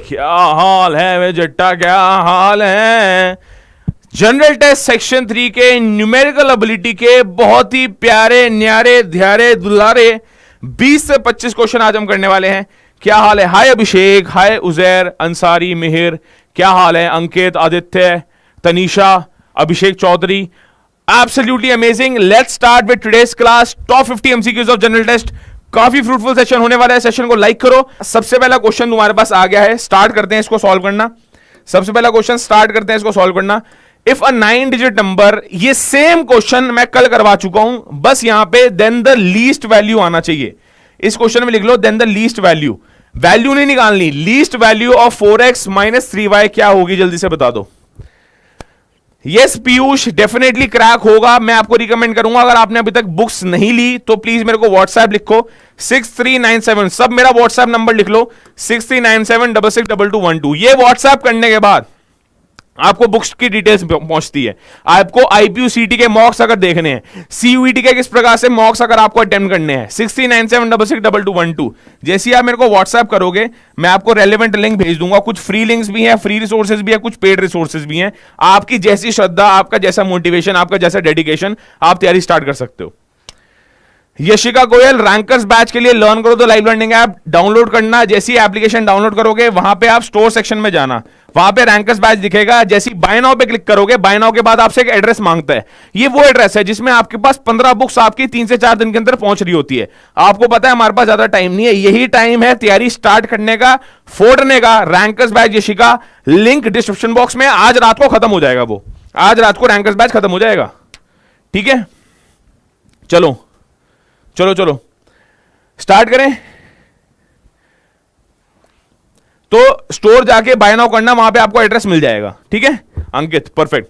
क्या हाल है वे जट्टा, क्या हाल है। जनरल टेस्ट सेक्शन 3 के न्यूमेरिकल एबिलिटी के बहुत ही प्यारे न्यारे ध्यारे दुलारे 20 से 25 क्वेश्चन आज हम करने वाले हैं। क्या हाल है? हाय अभिषेक, हाय उजैर, अंसारी, मिहिर, क्या हाल है? Ankit, Aditya, Tanisha, Abhishek Chaudhary, absolutely amazing. Let's start with today's class top 50 MCQs of general test. काफी फ्रूटफुल सेशन होने वाला है, सेशन को लाइक करो। सबसे पहला क्वेश्चन तुम्हारे पास आ गया है, स्टार्ट करते हैं इसको सॉल्व करना। सबसे पहला क्वेश्चन स्टार्ट करते हैं इसको सॉल्व करना। इफ अ 9 डिजिट नंबर, ये सेम क्वेश्चन मैं कल करवा चुका हूं, बस यहां पे देन द लीस्ट वैल्यू आना चाहिए। इस क्वेश्चन में लिख लो then the least value. Value नहीं निकालनी, least value of 4x minus 3y क्या होगी, जल्दी से बता दो। यस पीयूष, डेफिनेटली क्रैक होगा। मैं आपको रिकमेंड करूंगा, अगर आपने अभी तक बुक्स नहीं ली तो प्लीज मेरे को व्हाट्सएप लिखो 6397, सब मेरा व्हाट्सएप नंबर लिख लो 6397662212। ये व्हाट्सएप करने के बाद आपको बुक्स की डिटेल्स पहुंचती है। आपको आईपीयूसीटी के मॉक्स अगर देखने हैं, सीयूईटी के किस प्रकार से मॉक्स अगर आपको अटेम्प्ट करने हैं, 6397662212। जैसे ही आप मेरे को व्हाट्सएप करोगे मैं आपको रेलेवेंट लिंक भेज दूंगा। कुछ फ्री लिंक्स भी हैं, फ्री रिसोर्सेज भी है, कुछ पेड रिसोर्सेज भी हैं। आपकी जैसी श्रद्धा, आपका जैसा मोटिवेशन, आपका जैसा डेडिकेशन, आप तैयारी स्टार्ट कर सकते हो। यशिका गोयल, रैंकर्स बैच के लिए लर्न करो तो लाइव लर्निंग ऐप डाउनलोड करना। जैसी एप्लीकेशन डाउनलोड करोगे वहां पे आप स्टोर सेक्शन में जाना, वहां पे रैंकर्स बैच दिखेगा। जैसी बाय नाउ पे क्लिक करोगे, बाय नाउ के बाद आपसे एक एड्रेस मांगता है। ये वो एड्रेस है जिसमें आपके पास 15 बुक्स आपकी 3 से 4 दिन के अंदर पहुंच रही होती है। आपको पता है हमारे पास ज्यादा टाइम नहीं है, यही टाइम है तैयारी स्टार्ट करने का, फोड़ने का। Rankers batch Yashika, link description box में। आज रात को खत्म हो जाएगा वो, आज रात को रैंकर्स बैच खत्म हो जाएगा, ठीक है। चलो चलो चलो स्टार्ट करें। तो स्टोर जाके बाय नाउ करना, वहां पे आपको एड्रेस मिल जाएगा, ठीक है। Ankit, perfect.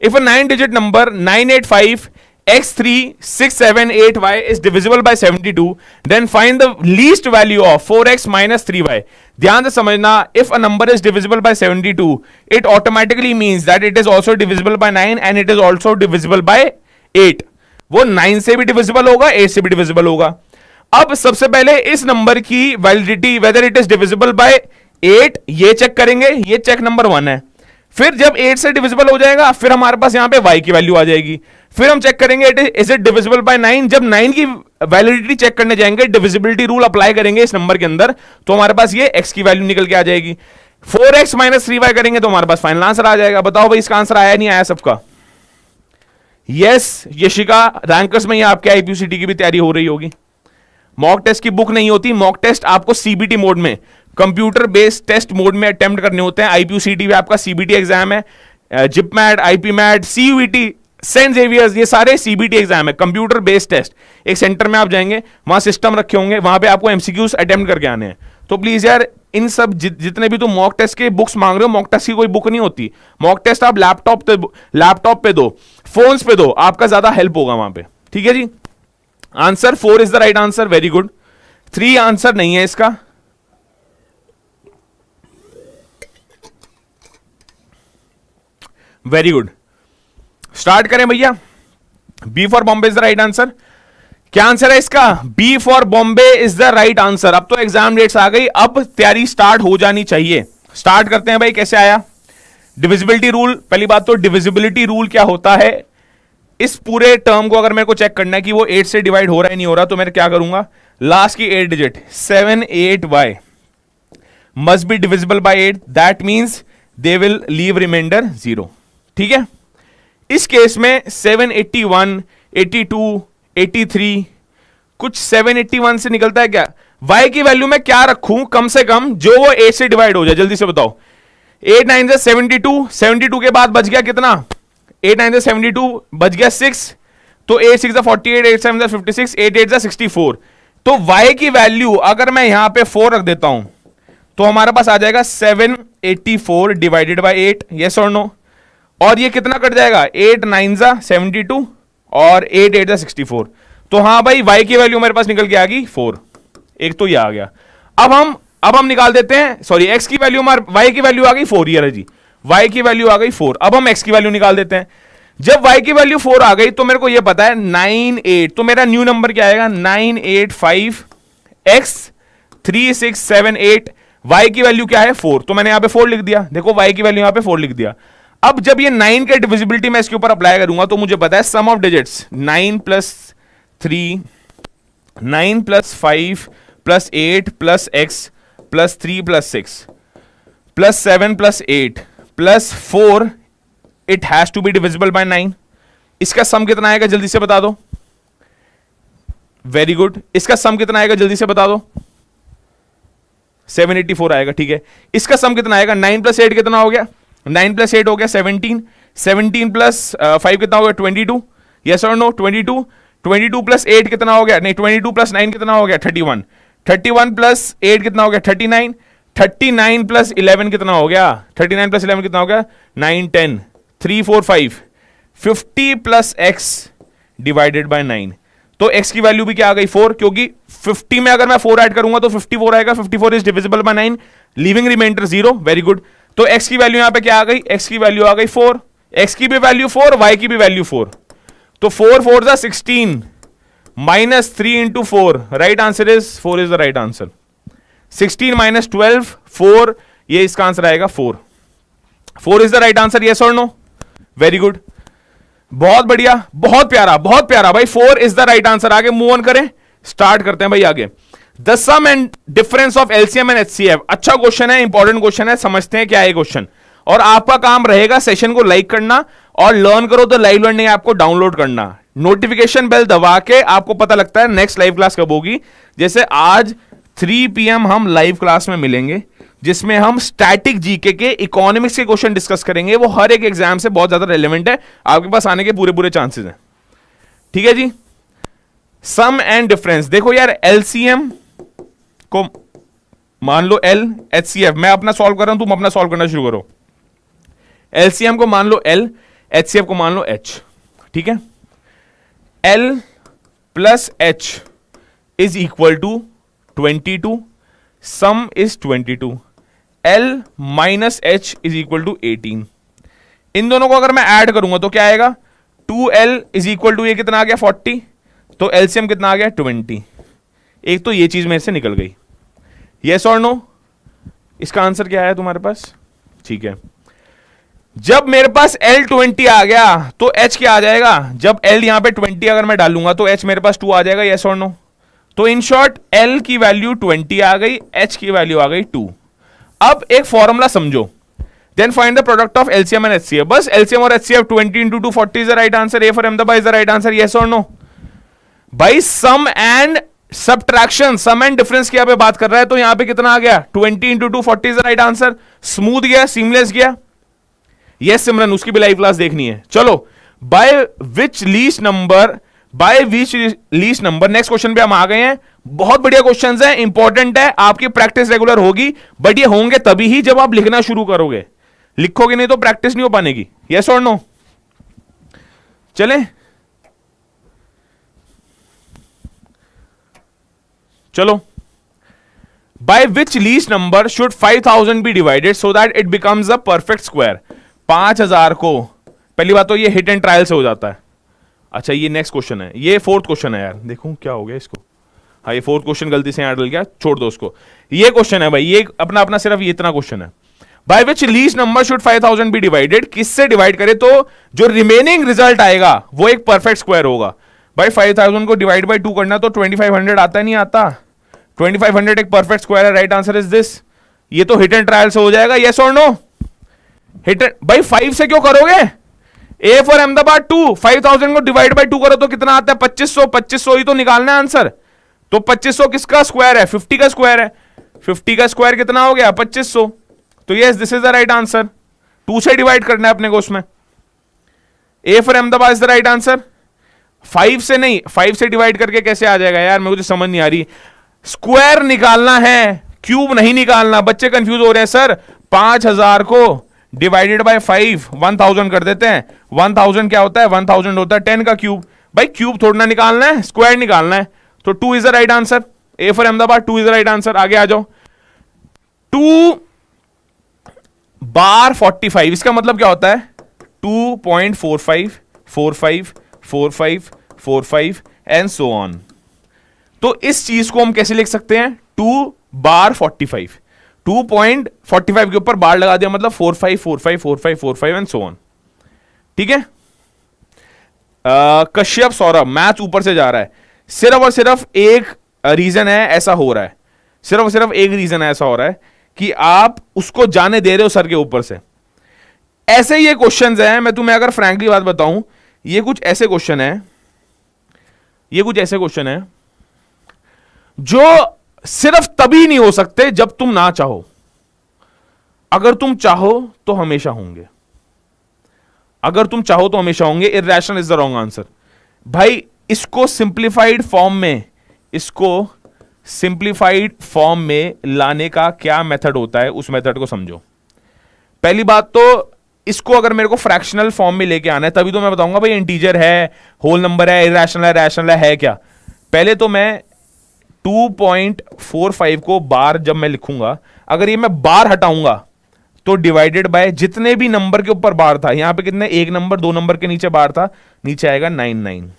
If a 9 digit number 985x3678y is divisible by 72, then find the least value of 4x minus 3y। ध्यान से समझना, if a number is divisible by 72, it automatically means that it is also divisible by 9 and it is also divisible by 8। वो 9 से भी divisible होगा, 8 से भी divisible होगा। अब सबसे पहले इस नंबर की validity, whether it is divisible by 8, ये चेक करेंगे। ये चेक नंबर 1 है। फिर जब 8 से डिविजिबल हो जाएगा, फिर हमारे पास यहां पे y की वैल्यू आ जाएगी। फिर हम चेक करेंगे इज इट डिविजिबल बाय 9। जब 9 की वैलिडिटी चेक करने जाएंगे, डिविजिबिलिटी रूल अप्लाई करेंगे इस नंबर के अंदर, तो हमारे पास ये x की वैल्यू निकल के आ जाएगी। 4x माइनस 3y करेंगे तो हमारे पास फाइनल आंसर आ जाएगा। बताओ भाई, इसका आंसर आया नहीं आया सबका? यस यशिका, रैंकर्स में ही आपके आईपीयूसीटी की भी तैयारी हो रही होगी। मॉक टेस्ट की बुक नहीं होती, मॉक टेस्ट आपको सीबीटी मोड में, कंप्यूटर बेस्ड टेस्ट मोड में अटेम्प्ट करने होते हैं। आईपीयूसीटी में आपका सीबीटी एग्जाम है, जिपमैट, आईपीमैट, सीयूईटी, सेंट जेवियर्स, ये सारे सीबीटी एग्जाम है, कंप्यूटर बेस्ड टेस्ट। एक सेंटर में आप जाएंगे, वहां सिस्टम रखे होंगे, वहां पे आपको एमसीक्यूज अटेम्प्ट करके आने हैं। तो प्लीज यार, इन सब जितने भी तुम मॉक टेस्ट के बुक्स मांग रहे हो, मॉक टेस्ट की कोई बुक नहीं होती। मॉक टेस्ट आप लैपटॉप पे दो, फोन्स पे दो, आपका ज्यादा हेल्प होगा वहां पे, ठीक है जी। Answer 4 is the right answer, very good. 3 answer नहीं है इसका। वेरी गुड, स्टार्ट करें भैया। B for Bombay is the right answer. क्या आंसर है इसका? B for Bombay is the right answer. अब तो एग्जाम डेट्स आ गई, अब तैयारी स्टार्ट हो जानी चाहिए। स्टार्ट करते हैं भाई। कैसे आया डिविजिबिलिटी रूल? पहली बात तो डिविजिबिलिटी रूल क्या होता है, इस पूरे टर्म को अगर मेरे को चेक करना है कि वो 8 से डिवाइड हो रहा है नहीं हो रहा, तो मैं क्या करूंगा, लास्ट की 8 digit 78y must be divisible by 8, that means they will leave remainder 0, ठीक है। इस केस में 781, 82, 83, कुछ 781 से निकलता है क्या? y की वैल्यू में क्या रखूं कम से कम जो वो 8 से डिवाइड हो जाए, जल्दी से बताओ। 8 9 से 72, 72 के बाद बच गया कितना? 8 9 से 72 बच गया 6, तो 8 6 48, 8 7 56, 8 8 64। तो y की वैल्यू अगर मैं यहां पे 4 रख देता हूं तो हमारे पास आ जाएगा 784 डिवाइडेड बाय 8, यस और नो। और ये कितना कट जाएगा? 8 9 72 और 8 8 64। तो हाँ भाई, y की वैल्यू मेरे पास निकल के आ गई 4। एक तो ये आ गया। अब हम निकाल देते हैं, सॉरी x की वैल्यू, y की वैल्यू आ गई 4 ईयर है जी, y की वैल्यू आ गई 4। अब हम x की वैल्यू निकाल देते हैं। जब y की वैल्यू 4 आ गई तो मेरे को ये पता है 98, तो मेरा न्यू नंबर क्या आएगा? 985x 3678 y की वैल्यू क्या है 4, तो मैंने यहां पे 4 लिख दिया, देखो y की वैल्यू यहां पे 4 लिख दिया। अब जब ये 9 के डिविजिबिलिटी मैं इसके ऊपर अप्लाई करूंगा तो मुझे पता है sum of digits 9 plus 3, 9 plus 5 plus 8 plus x plus 3 plus 6 plus 7 plus 8 plus 4, it has to be divisible by 9। इसका सम कितना आएगा जल्दी से बता दो। वेरी गुड, इसका सम कितना आएगा जल्दी से बता दो। 784 आएगा, ठीक है। इसका सम कितना आएगा, 9 प्लस 8 कितना हो गया, 9 प्लस 8 हो गया 17, 17 प्लस 5 कितना हो गया 22, यस और नो 22, 22 प्लस 8 कितना हो गया, नहीं 22 प्लस 9 कितना हो गया 31, 31 प्लस 8 कितना हो गया 39, 39 प्लस 11 कितना हो गया, 39 प्लस 11 कितना हो गया 9 10 3 4 5, 50 प्लस x डिवाइडेड बाय 9। तो x की वैल्यू भी क्या आ गई 4, क्योंकि 50 में अगर मैं 4 ऐड करूंगा तो 54 आएगा, 54 is divisible by 9, leaving reminder 0। Very good, तो x की वैल्यू यहां पे क्या आ गई, x की वैल्यू आ गई 4, x की भी वैल्यू 4, y की भी वैल्यू 4, तो 4 4 जा 16 minus 3 into 4, right answer is 4 is the right answer. 16 minus 12 4, ये इसका आंसर आएगा 4, 4 is the right answer, yes और नो। वेरी गुड, बहुत बढ़िया, बहुत प्यारा भाई, 4 इज द राइट आंसर। आगे मूव ऑन करें, स्टार्ट करते हैं भाई आगे। The sum and difference of LCM and HCF, अच्छा क्वेश्चन है, इंपॉर्टेंट क्वेश्चन है, समझते हैं क्या है क्वेश्चन। और आपका काम रहेगा सेशन को लाइक करना, और लर्न करो तो लाइव लर्निंग ऐप को डाउनलोड करना, नोटिफिकेशन बेल दबा के आपको पता लगता है नेक्स्ट लाइव क्लास कब होगी। जैसे आज 3 PM हम लाइव क्लास में मिलेंगे, जिसमें हम स्टैटिक जीके के इकोनॉमिक्स के क्वेश्चन डिस्कस करेंगे। वो हर एक एग्जाम से बहुत ज्यादा रेलेवेंट है, आपके पास आने के पूरे चांसेस हैं, ठीक है जी। सम एंड डिफरेंस, देखो यार एलसीएम को मान लो L, HCF मैं अपना सॉल्व कर रहा हूं, तुम अपना सॉल्व करना शुरू करो। एलसीएम को मान लो L, HCF को मान लो H, ठीक है। L plus H is equal to 22, sum is 22, L minus H is equal to 18। इन दोनों को अगर मैं ऐड करूंगा तो क्या आएगा, 2L इज इक्वल टू, ये कितना आ गया 40, तो एलसीएम कितना आ गया 20। एक तो ये चीज मेरे से निकल गई, यस और नो। इसका आंसर क्या है तुम्हारे पास, ठीक है। जब मेरे पास L 20 आ गया तो H क्या आ जाएगा, जब L यहां पे 20 अगर मैं डालूंगा तो H मेरे पास 2 आ जाएगा, यस और नो। तो इन शॉर्ट L की वैल्यू 20 आ गई, H की वैल्यू आ गई 2। अब एक फॉर्मूला समझो, then find the product of LCM and HCF. बस एलसीएम और HCF 20 into 2 40 is the right answer, A for Ahmedabad is the right answer, yes और नो। भाई sum and subtraction, sum and difference की यहां पे बात कर रहा है, तो यहां पे कितना आ गया 20 into 2 40 is the right answer. Smooth गया, सीमलेस गया, यस सिमरन, उसकी भी लाइव क्लास देखनी है। चलो, by which least number, next question पे हम आ गए हैं। बहुत बढ़िया क्वेश्चंस हैं, इंपॉर्टेंट है, आपकी प्रैक्टिस रेगुलर होगी, बट ये होंगे तभी ही जब आप लिखना शुरू करोगे, लिखोगे नहीं तो प्रैक्टिस नहीं हो पानेगी, यस और नो। चले चलो, by which least number should 5000 be divided so that it becomes a perfect square. 5000 को, पहली बात तो ये हिट एंड ट्रायल से हो जाता है। अच्छा, ये नेक्स्ट क्वेश्चन है, ये फोर्थ क्वेश्चन है यार, देखूं क्या हो गया इसको, हाँ ये फोर्थ क्वेश्चन गलती से यहां डल गया, छोड़ दो उसको। ये क्वेश्चन है भाई, ये अपना अपना सिर्फ ये इतना क्वेश्चन है। By which least number should 5000 be divided, किससे डिवाइड करे तो जो रिमेनिंग रिजल्ट आएगा वो एक परफेक्ट स्क्वायर होगा। भाई 5000 को डिवाइड बाय 2 करना तो 2500 आता नहीं आता, 2500 एक परफेक्ट स्क्वायर है, राइट आंसर इज दिस। ये तो हिट एंड ट्रायल से हो जाएगा, यस और नो। हिट भाई 5 से क्यों करोगे, ए फॉर अहमदाबाद 2, 5000 को डिवाइड बाय 2 करो तो कितना आता है 2500, 2500 ही तो निकालना है आंसर। तो 2500 किसका स्क्वायर है, 50 का स्क्वायर है, 50 का स्क्वायर कितना हो गया 2500, तो yes this is the right answer. 2 से डिवाइड करना है अपने को उसमें, ए for Ahmedabad is the right answer. 5 से नहीं, 5 से डिवाइड करके कैसे आ जाएगा यार, मेरे को समझ नहीं आ रही। स्क्वायर निकालना है, क्यूब नहीं निकालना, बच्चे कंफ्यूज हो रहे हैं सर। 5000 को डिवाइडेड बाय 5 1000 कर देते हैं। 1000 क्या होता है, 1000 होता है 10 का क्यूब। भाई क्यूब थोड़ा निकालना है, स्क्वायर निकालना है, तो 2 is the right answer, A for Ahmedabad 2 is the right answer. आगे आ जाओ, 2 बार 45, इसका मतलब क्या होता है 2.45 45 45 45 एंड सो ऑन। तो इस चीज को हम कैसे लिख सकते हैं, 2 बार 45, 2.45 के ऊपर बार लगा दिया, मतलब 45 45 45 45 एंड सो ऑन। ठीक है। कश्यप सौरभ, मैथ ऊपर से जा रहा है। सिर्फ और सिर्फ एक रीजन है ऐसा हो रहा है, सिर्फ और सिर्फ एक रीजन है ऐसा हो रहा है कि आप उसको जाने दे रहे हो सर के ऊपर से। ऐसे ये क्वेश्चंस हैं, मैं तुम्हें अगर फ्रैंकली बात बताऊं, ये कुछ ऐसे क्वेश्चन है, ये कुछ ऐसे क्वेश्चन है जो सिर्फ तभी नहीं हो सकते जब तुम ना चाहो। अगर तुम चाहो तो हमेशा होंगे, अगर तुम चाहो तो हमेशा होंगे। Irrational is the wrong answer. भाई इसको सिंप्लीफाइड फॉर्म में, इसको सिंप्लीफाइड फॉर्म में लाने का क्या मेथड होता है, उस मेथड को समझो। पहली बात तो इसको अगर मेरे को फ्रैक्शनल फॉर्म में लेके आना है तभी तो मैं बताऊंगा भाई इंटीजर है, होल नंबर है, इररेशनल है, रैशनल है क्या। पहले तो मैं 2.45 को बार जब मैं लिखूंगा, अगर ये मैं बार हटाऊंगा तो डिवाइडेड बाय जितने भी नंबर के ऊपर बार था, यहां पे कितने, एक नंबर, दो नंबर के नीचे बार था, नीचे आएगा 99।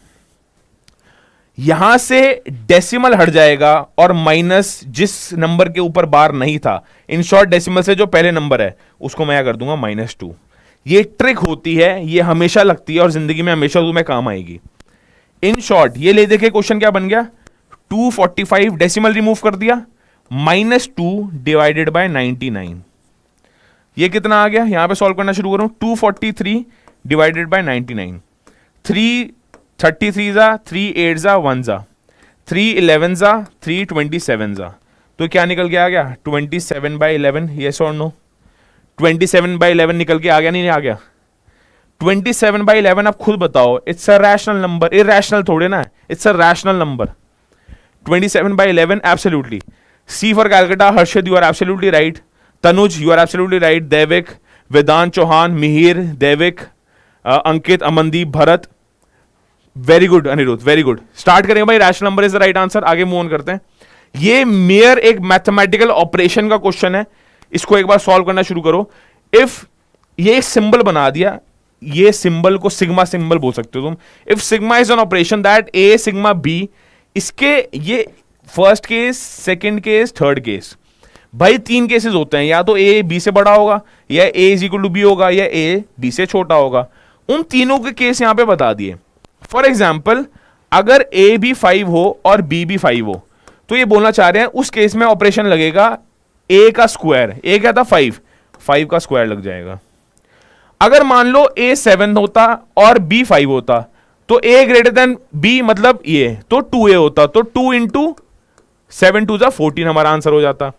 यहां से डेसिमल हट जाएगा और माइनस जिस नंबर के ऊपर बार नहीं था, इन शॉर्ट डेसिमल से जो पहले नंबर है उसको मैं कर दूंगा -2। ये ट्रिक होती है, ये हमेशा लगती है और जिंदगी में हमेशा तुम्हें काम आएगी। इन शॉर्ट ये ले देखे क्वेश्चन क्या बन गया, 245 डेसिमल रिमूव कर दिया, -2 डिवाइडेड बाय 99। ये कितना आ गया, यहां पे सॉल्व करना शुरू करूं, 243 डिवाइडेड बाय 99। 3 33 जा, 3 8 जा, 1 जा, 3 11 जा, 3 27 जा, तो क्या निकल के आ गया 27/11। यस और नो, 27/11 निकल के आ गया, नहीं आ गया 27/11। आप खुद बताओ, it's a rational number, irrational थोड़े ना, it's a rational number. 27/11 absolutely. C for Calcutta, Harshad you are absolutely right, Tanuj you are absolutely right, Devik, Vedant Chauhan, Mihir, Devik, Ankit, Amandeep, Bharat, very good Aniruddh, very good. Start करेंगे भाई, rational number is the right answer. आगे move on करते हैं। ये mayor एक mathematical operation का question है, इसको एक बार सॉल्व करना शुरू करो। इफ ये एक सिंबल बना दिया, ये सिंबल को सिग्मा सिंबल बोल सकते हो तुम। If sigma is an operation that a sigma b, इसके ये first case, second case, third case, भाई 3 केसेस होते हैं, या तो ए बी से बड़ा होगा, या ए इज इक्वल टू बी होगा, या ए बी से छोटा होगा। उन तीनों के केस यहां पे बता दिए। फॉर एग्जाम्पल अगर ए भी 5 हो और बी भी 5 हो, तो ये बोलना चाह रहे हैं उस केस में ऑपरेशन लगेगा ए का स्क्वायर, ए क्या था 5 का स्क्वायर लग जाएगा। अगर मान लो ए 7 होता और बी 5 होता, तो ए ग्रेटर देन बी मतलब ये, तो 2a होता, तो 2 इंटू 7 2 14 हमारा आंसर हो जाता।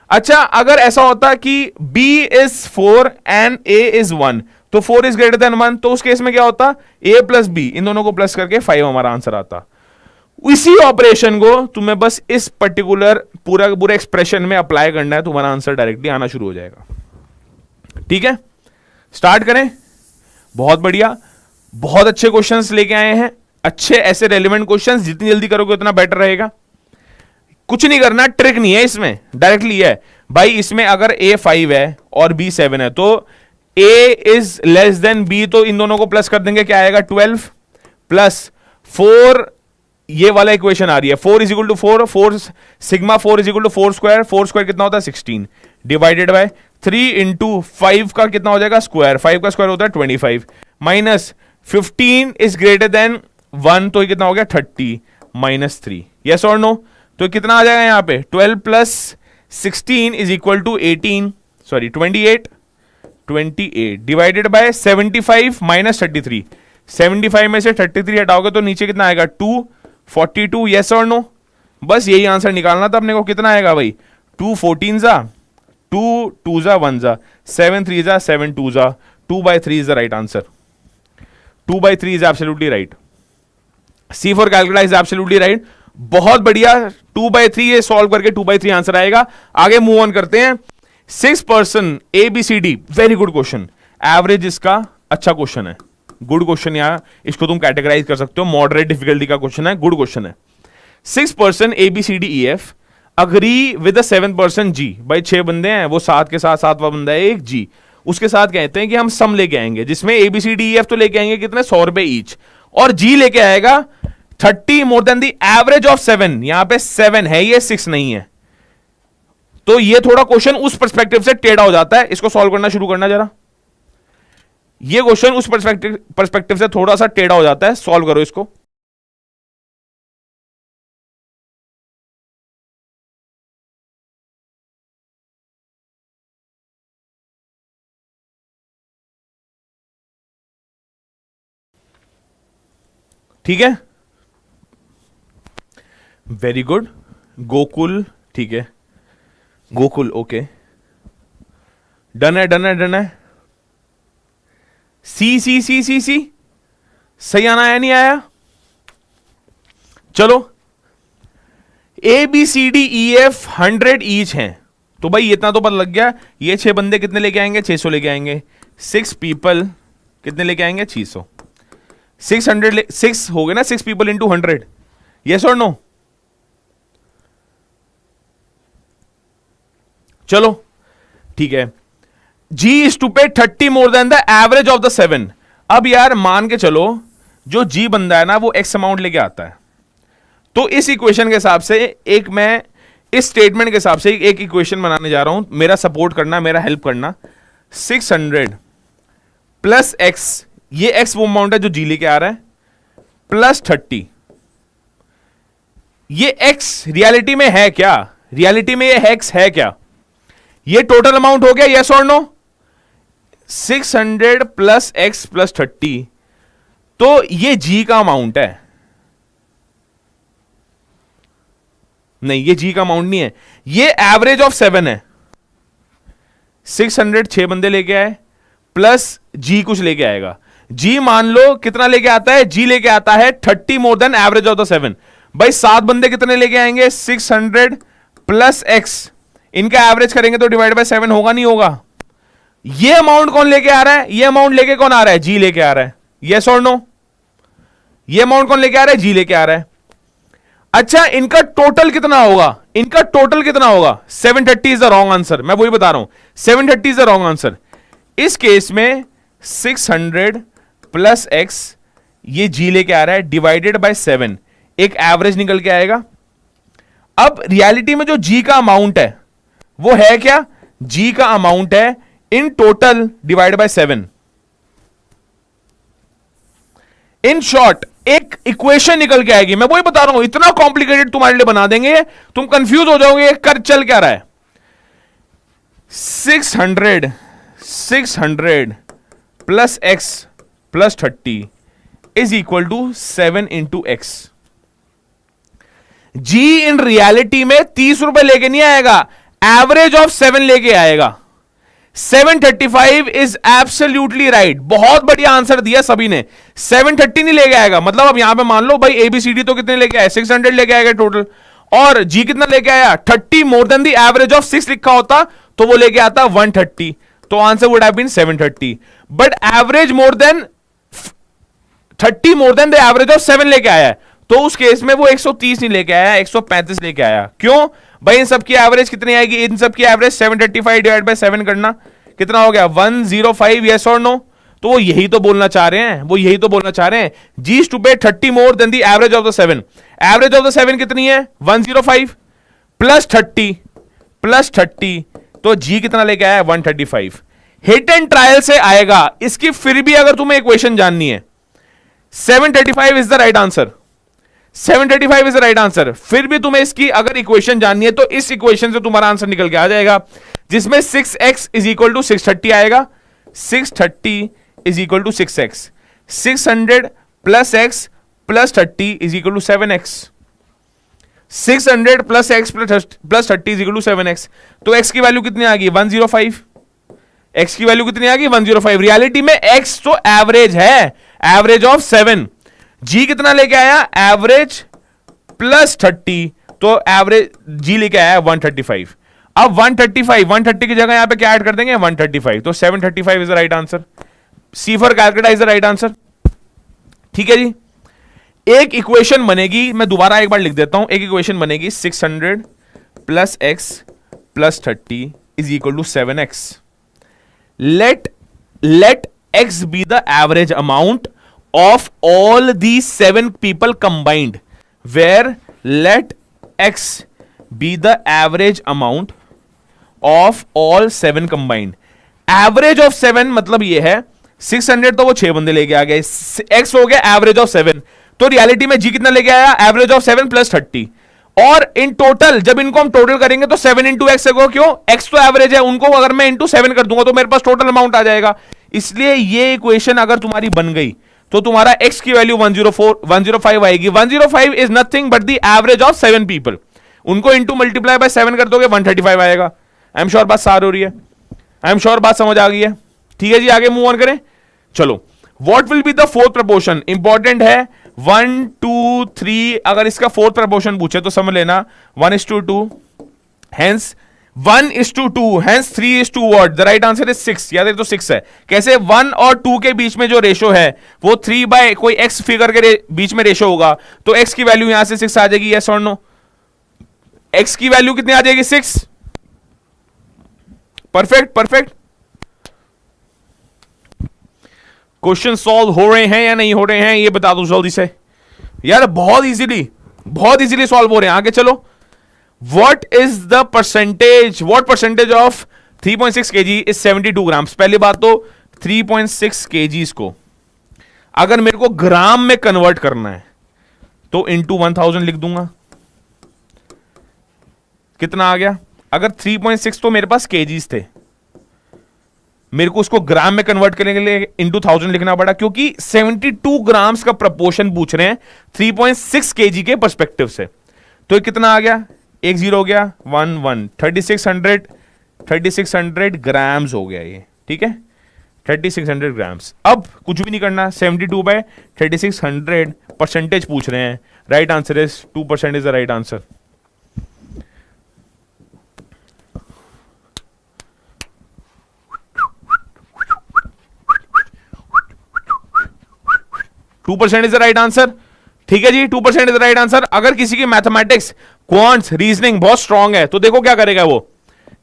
अच्छा अगर ऐसा होता कि b is 4 and a is 1, तो 4 इज ग्रेटर देन 1, तो उस केस में क्या होता, a प्लस b, इन दोनों को प्लस करके 5 हमारा आंसर आता। इसी ऑपरेशन को तुम्हें बस इस पर्टिकुलर पूरा एक्सप्रेशन में अप्लाई करना है, तुम्हारा आंसर डायरेक्टली आना शुरू हो जाएगा। ठीक है, स्टार्ट करें। बहुत बढ़िया, बहुत अच्छे क्वेश्चंस लेके आए हैं, अच्छे ऐसे रेलेवेंट क्वेश्चंस, जितनी जल्दी करोगे उतना बेटर रहेगा। कुछ नहीं करना, ट्रिक नहीं है इसमें, डायरेक्टली है भाई। इसमें अगर a 5 है और b 7 है, तो a is less than b, तो इन दोनों को प्लस कर देंगे, क्या आएगा 12 प्लस 4, ये वाला इक्वेशन आ रही है 4 is equal to 4 sigma 4 is equal to 4 square कितना होता है 16 डिवाइडेड बाय 3 इंटू 5 का कितना हो जाएगा स्क्वायर, 5 का स्क्वायर होता है 25 माइनस 15 इज ग्रेटर देन 1, तो ये कितना हो गया 30 माइनस 3। यस और नो, तो कितना आ जाएगा यहां पे 12 plus 16 is equal to 28 divided by 75 minus 33। 75 में से 33 हटाओगे तो नीचे कितना आएगा 242। यस और नो, बस यही आंसर निकालना था अपने को। कितना आएगा भाई 2 14 जा, 2 2 जा 1 जा, 7 3 जा 7 2 जा, 2/3 is the right answer. 2/3 is absolutely right. C for calculate is absolutely right. बहुत बढ़िया, 2/3 ये सॉल्व करके 2/3 आंसर आएगा। आगे मूव ऑन करते हैं। 6 person ABCD, very good question. Average इसका अच्छा क्वेश्चन है, गुड क्वेश्चन। यहां इसको तुम कैटेगराइज कर सकते हो, मॉडरेट डिफिकल्टी का क्वेश्चन है, गुड क्वेश्चन है। 6 person ABCDEF agree with the 7 person G। भाई 6 बंदे हैं, वो 7 के साथ 7वां बंदा है एक G, उसके साथ कहते हैं कि हम सम लेके आएंगे, जिसमें ABCDEF तो लेके आएंगे कितने 100 रुपए ईच, और G लेके आएगा 30 more than the average of 7। यहां पे 7 है, ये 6 नहीं है, तो ये थोड़ा क्वेश्चन उस पर्सपेक्टिव से टेढ़ा हो जाता है, इसको सॉल्व करना शुरू करना जरा। ये क्वेश्चन उस पर्सपेक्टिव से थोड़ा सा टेढ़ा हो जाता है, सॉल्व करो इसको। ठीक है, वेरी गुड। गोकुल, ठीक है, गोकुल, ओके, डन है, डन है, डन है। सी सी सी सी सी सही आना आया नहीं आया? चलो, A B C D E F 100 each हैं, तो भाई इतना तो पता लग गया। ये 6 बंदे कितने लेके आएंगे? 600 लेके आएंगे। 6 पीपल कितने लेके आएंगे? 600। 6 हो गए ना, 6 पीपल इंटू 100, यस और नो? चलो ठीक है। जी इज टू पे 30 more than the average of the 7। अब यार मान के चलो जो जी बंदा है ना वो एक्स अमाउंट लेके आता है, तो इस इक्वेशन के हिसाब से एक मैं इस स्टेटमेंट के हिसाब से एक इक्वेशन बनाने जा रहा हूं, मेरा सपोर्ट करना, मेरा हेल्प करना। 600 प्लस एक्स, ये एक्स वो अमाउंट है जो जी लेके आ रहा है, प्लस 30। ये एक्स रियलिटी में है क्या? रियलिटी में ये एक्स है क्या? ये टोटल अमाउंट हो गया, यस और नो? 600 प्लस एक्स प्लस 30, तो ये जी का अमाउंट है। नहीं, ये जी का अमाउंट नहीं है, ये एवरेज ऑफ 7 है। 600 6 बंदे लेके आए, प्लस जी कुछ लेके आएगा। जी मान लो कितना लेके आता है? जी लेके आता है 30 more then average of the 7। भाई 7 बंदे कितने लेके आएंगे? 600 प्लस एक्स, इनका एवरेज करेंगे तो डिवाइड बाय 7 होगा नहीं होगा? ये अमाउंट कौन लेके आ रहा है? ये अमाउंट लेके कौन आ रहा है? जी लेके आ रहा है, यस और नो? ये अमाउंट कौन लेके आ रहा है? जी लेके आ रहा है। अच्छा, इनका टोटल कितना होगा? इनका टोटल कितना होगा? 730 इज द रॉन्ग आंसर, मैं वही बता रहा हूं, 730 इज द रॉन्ग आंसर। इस केस में 600 प्लस एक्स, ये जी लेके आ रहा है, डिवाइडेड बाय 7, एक एवरेज निकल के आएगा। अब रियलिटी में जो जी का अमाउंट है वो है क्या? जी का अमाउंट है in total divide by 7। In short एक इक्वेशन निकल के आएगी, मैं वही बता रहा हूं, इतना कॉम्प्लिकेटेड तुम्हारे लिए बना देंगे, तुम कंफ्यूज हो जाओगे कर चल क्या रहा है। 600 plus x plus 30 is equal to 7 into x. जी इन रियलिटी में 30 रुपए लेके नहीं आएगा, एवरेज ऑफ 7 लेके आएगा। 735 इज एब्सोल्युटली राइट, बहुत बढ़िया आंसर दिया सभी ने। 730 नहीं लेके आएगा, मतलब अब यहां पे मान लो भाई एबीसीडी तो कितने लेके आए? 600 लेके आएगा टोटल, और जी कितना लेके आया? 30 more than the average of 6 लिखा होता तो वो लेके आता 130, तो answer would have been 730। But average more than 30 more than the average of 7 लेके आया है, तो उस केस में वो 130 नहीं लेके आया, 135 लेके आया। क्यों भाई? इन सब की एवरेज कितनी आएगी? इन सब की एवरेज 735 डिवाइड बाय 7 करना, कितना हो गया? 105, यस और नो? तो वो यही तो बोलना चाह रहे हैं, वो यही तो बोलना चाह रहे हैं। G is to be 30 more than the average of the 7। Average of the 7 कितनी है? 105 प्लस 30, तो जी कितना लेके आया? 135। हिट एंड ट्रायल से आएगा इसकी, फिर भी अगर तुम्हें इक्वेशन जाननी है, 735 is the right answer. 735 is the right answer. फिर भी तुम्हें इसकी अगर इक्वेशन जाननी है तो इस इक्वेशन से तुम्हारा आंसर निकल के आ जाएगा, जिसमें 6x इज इक्वल टू 630 आएगा। 630 is equal to 6x। 600 plus x plus 30 is equal to 7x। 600 plus x plus 30 is equal to 7x। तो x की वैल्यू कितनी आ गई? 105। x की वैल्यू कितनी आ गई? 105। रियलिटी में x तो एवरेज है, एवरेज ऑफ 7। जी कितना लेके आया? एवरेज प्लस 30, तो एवरेज जी लेके आया 135। अब 130 की जगह यहां पे क्या ऐड कर देंगे? 135, तो 735 is the right answer. C for calculator is the right answer. ठीक है जी। एक इक्वेशन बनेगी, मैं दोबारा एक बार लिख देता हूं, एक इक्वेशन बनेगी 600 plus x plus 30 is equal to 7x। let x be the average amount of all these 7 people combined, where let x be the average amount of all 7 combined. Average of 7 मतलब ये है 600 तो वो 6 बंदे लेके आ गए, x हो गया एवरेज ऑफ 7, तो रियलिटी में जी कितना लेके आया, एवरेज ऑफ 7 प्लस 30। और इन टोटल जब इनको हम टोटल करेंगे तो 7 इंटू एक्स है, क्यों, एक्स तो एवरेज है, उनको अगर मैं इंटू 7 कर दूंगा तो मेरे पास टोटल अमाउंट आ जाएगा। इसलिए ये इक्वेशन अगर तुम्हारी बन गई तो तुम्हारा x की वैल्यू 105 आएगी। 105 is nothing but the average of 7 people, उनको इंटू मल्टीप्लाई बाय 7 कर दोगे 135 आएगा। आई एम श्योर बात सार हो रही है, आई एम श्योर बात समझ आ गई है। ठीक है जी, आगे मूव ऑन करें। चलो, what will be the fourth proportion, important है। 1 2 3, अगर इसका फोर्थ प्रपोर्शन पूछे तो समझ लेना 1:2, hence 1:2, hence 3:2 what, the right answer is 6। याद है तो 6 है। कैसे, 1 और 2 के बीच में जो रेशो है वो 3 बाय कोई x फिगर के बीच में रेशो होगा, तो x की वैल्यू यहां से 6 आ जाएगी, यस और नो। x की वैल्यू कितनी आ जाएगी, 6। Perfect perfect. क्वेश्चन सॉल्व हो रहे हैं या नहीं हो रहे हैं ये बता दो जल्दी से यार, बहुत इजीली सॉल्व हो रहे हैं। आगे चलो, What is the percentage? What percentage of 3.6 kg is 72 grams? पहली बात तो 3.6 kgs को अगर मेरे को ग्राम में कन्वर्ट करना है तो इंटू 1000 लिख दूंगा, कितना आ गया। अगर 3.6 तो मेरे पास kgs थे, मेरे को उसको ग्राम में कन्वर्ट करने के लिए इंटू 1000 लिखना पड़ा, क्योंकि 72 ग्राम्स का प्रपोर्शन पूछ रहे हैं 3.6 kg के पर्सपेक्टिव से। तो कितना आ गया, 1 0 हो गया, 1 1, 3600 ग्राम्स हो गया ये। ठीक है, 3600 ग्राम्स। अब कुछ भी नहीं करना, 72 बाय 3600 परसेंटेज पूछ रहे हैं, right answer is 2% is the right answer. Two percent is the right answer. ठीक है जी, 2% इज द राइट आंसर। अगर किसी की मैथमेटिक्स, क्वांट्स, रीजनिंग बहुत स्ट्रांग है तो देखो क्या करेगा वो,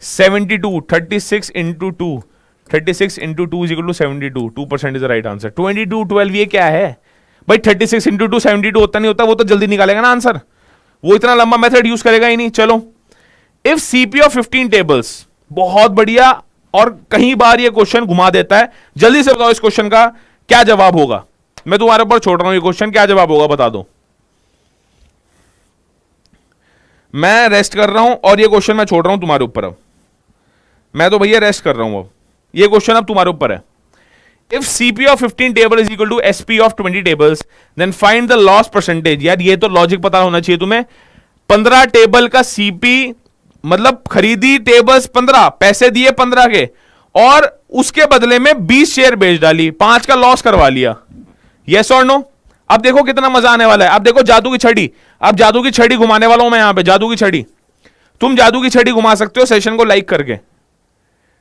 72, 36 into 2, 36 into 2 is equal to 72, 2% is the right answer. 22 12 ये क्या है भाई, 36 इंटू 2 72 होता नहीं होता, वो तो जल्दी निकालेगा ना आंसर, वो इतना लंबा मेथड यूज करेगा ही नहीं। चलो, इफ सीपी ऑफ 15 टेबल्स, बहुत बढ़िया, और कई बार ये क्वेश्चन घुमा देता है। जल्दी से बताओ इस क्वेश्चन का क्या जवाब होगा, मैं तुम्हारे ऊपर छोड़ रहा हूं ये क्वेश्चन, क्या जवाब होगा बता दो। मैं रेस्ट कर रहा हूं और ये क्वेश्चन मैं छोड़ रहा हूं तुम्हारे ऊपर। अब मैं तो भैया रेस्ट कर रहा हूं, अब ये क्वेश्चन अब तुम्हारे ऊपर है। If CP of 15 table is equal to SP of 20 tables, then find the loss percentage. यार ये तो लॉजिक पता होना चाहिए तुम्हें। 15 टेबल का सीपी मतलब खरीदी टेबल्स 15, पैसे दिए 15 के, और उसके बदले में 20 शेयर बेच डाली, 5 का लॉस करवा लिया। यस और नो। अब देखो कितना मजा आने वाला है। अब देखो जादू की छड़ी, अब जादू की छड़ी घुमाने वाला हूं मैं यहां पे, जादू की छड़ी। तुम जादू की छड़ी घुमा सकते हो सेशन को लाइक करके।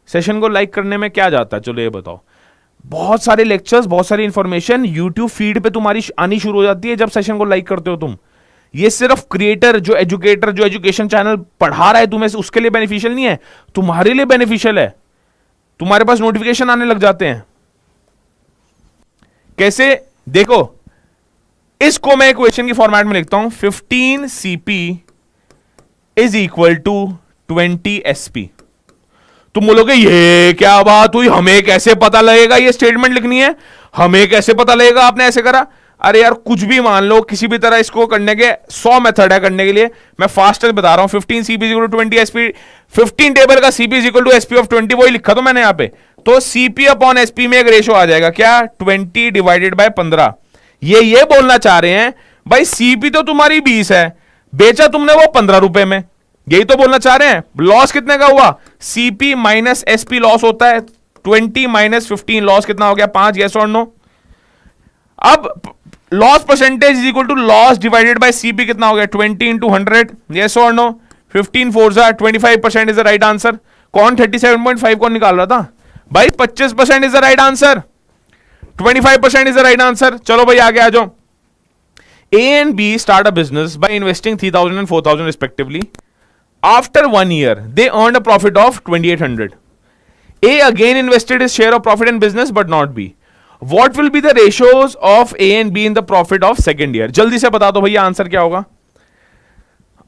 सेशन को लाइक करने में क्या जाता है, चलो ये बताओ। बहुत सारे लेक्चर्स, बहुत सारी इंफॉर्मेशन यूट्यूब फीड पे तुम्हारी आनी शुरू हो जाती है जब सेशन को लाइक करते हो तुम। ये सिर्फ क्रिएटर, जो एजुकेटर, जो एजुकेशन चैनल पढ़ा रहा है तुम्हें, उसके लिए बेनिफिशियल नहीं है, तुम्हारे लिए बेनिफिशियल है। तुम्हारे पास नोटिफिकेशन आने लग जाते हैं। कैसे, देखो इसको मैं इक्वेशन की फॉर्मेट में लिखता हूं, 15 CP is equal to 20 SP. तुम बोलोगे ये क्या बात हुई, हमें कैसे पता लगेगा, ये स्टेटमेंट लिखनी है, हमें कैसे पता लगेगा आपने ऐसे करा। अरे यार कुछ भी मान लो, किसी भी तरह इसको करने के 100 मेथड है करने के लिए, मैं फास्टर बता रहा हूं। 15 CP is equal to 20 SP, 15 table का CP is equal to SP of 20, वही लिखा तो मैंने यहां पे। तो सीपी अपॉन एसपी में एक रेशो आ जाएगा, क्या, 20 डिवाइडेड बाय 15। ये बोलना चाह रहे हैं भाई सीपी तो तुम्हारी 20 है, बेचा तुमने वो 15 रुपए में, यही तो बोलना चाह रहे हैं। लॉस कितने का हुआ, सीपी माइनस एसपी लॉस होता है 20 माइनस 15, लॉस कितना हो गया 5। यस और नो। अब loss percentage is equal to loss divided by CP, कितना हो गया 20 इंटू 100। यस और no. 15 4 25% is the right answer. कौन 37.5 कौन निकाल रहा था भाई, 25% is the right answer, 25% is the right answer. चलो भाई आगे आ जाओ। A and B start a business by investing 3,000 and 4,000 respectively. After 1 year, they earned a profit of 2,800. A again invested his share of profit in business, but not B. What will be the ratios of A and B in the profit of second year? जल्दी से बता दो भैया answer क्या होगा।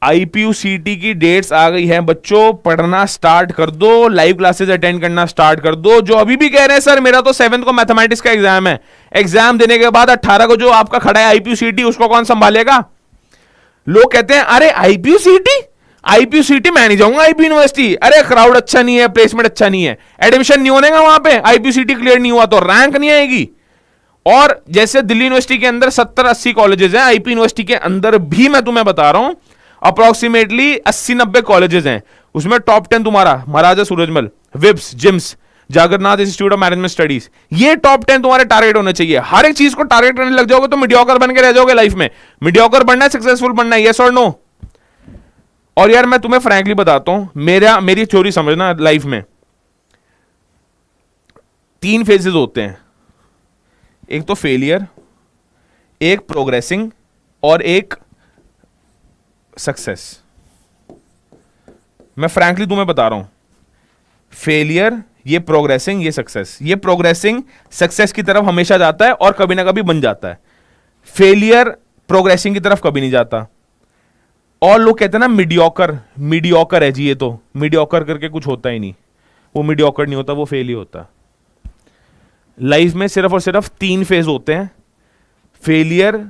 आईपीयूसीटी की dates आ गई हैं बच्चों, पढ़ना स्टार्ट कर दो, लाइव क्लासेस अटेंड करना स्टार्ट कर दो। जो अभी भी कह रहे हैं सर मेरा तो 7th को मैथमेटिक्स का एग्जाम है, एग्जाम देने के बाद 18 को जो आपका खड़ा है आईपीयूसीटी, उसको कौन संभालेगा? लोग कहते हैं अरे आईपीयूसीटी, आईपीयूसीटी मैं नहीं जाऊंगा आईपी यूनिवर्सिटी, अरे क्राउड अच्छा नहीं है, प्लेसमेंट अच्छा नहीं है, एडमिशन नहीं होने का वहां पे, आईपीयूसीटी क्लियर नहीं हुआ तो रैंक नहीं आएगी। और जैसे दिल्ली यूनिवर्सिटी के अंदर 70-80 कॉलेजेस हैं, आईपी यूनिवर्सिटी के अंदर भी मैं तुम्हें बता रहा हूं अप्रोक्सीमेटली 80-90 कॉलेजेस हैं, उसमें टॉप 10 तुम्हारा Maharaja Surajmal, VIPS, JIMS, Jagannath institute of management studies, ये टॉप 10 तुम्हारे टारगेट होने चाहिए। हर एक चीज को टारगेट करने लग जाओगे तो मीडियोकर बन के रह जाओगे लाइफ में। मीडियोकर बनना है, सक्सेसफुल बनना है, यस और नो? और यार मैं तुम्हें फ्रैंकली बताता हूं, मेरी थ्योरी समझना, लाइफ में 3 फेजेस होते हैं, एक तो फेलियर, एक प्रोग्रेसिंग और एक सक्सेस। मैं फ्रैंकली तुम्हें बता रहा हूं, फेलियर, ये प्रोग्रेसिंग, ये सक्सेस। ये प्रोग्रेसिंग सक्सेस की तरफ हमेशा जाता है और कभी ना कभी बन जाता है, फेलियर प्रोग्रेसिंग की तरफ कभी नहीं जाता। और लोग कहते हैं ना मीडियोकर, मीडियोकर है जी ये, तो मीडियोकर करके कुछ होता ही नहीं, वो मीडियोकर नहीं होता, वो फेल ही होता। लाइफ में सिर्फ और सिर्फ 3 फेज होते हैं, फेलियर,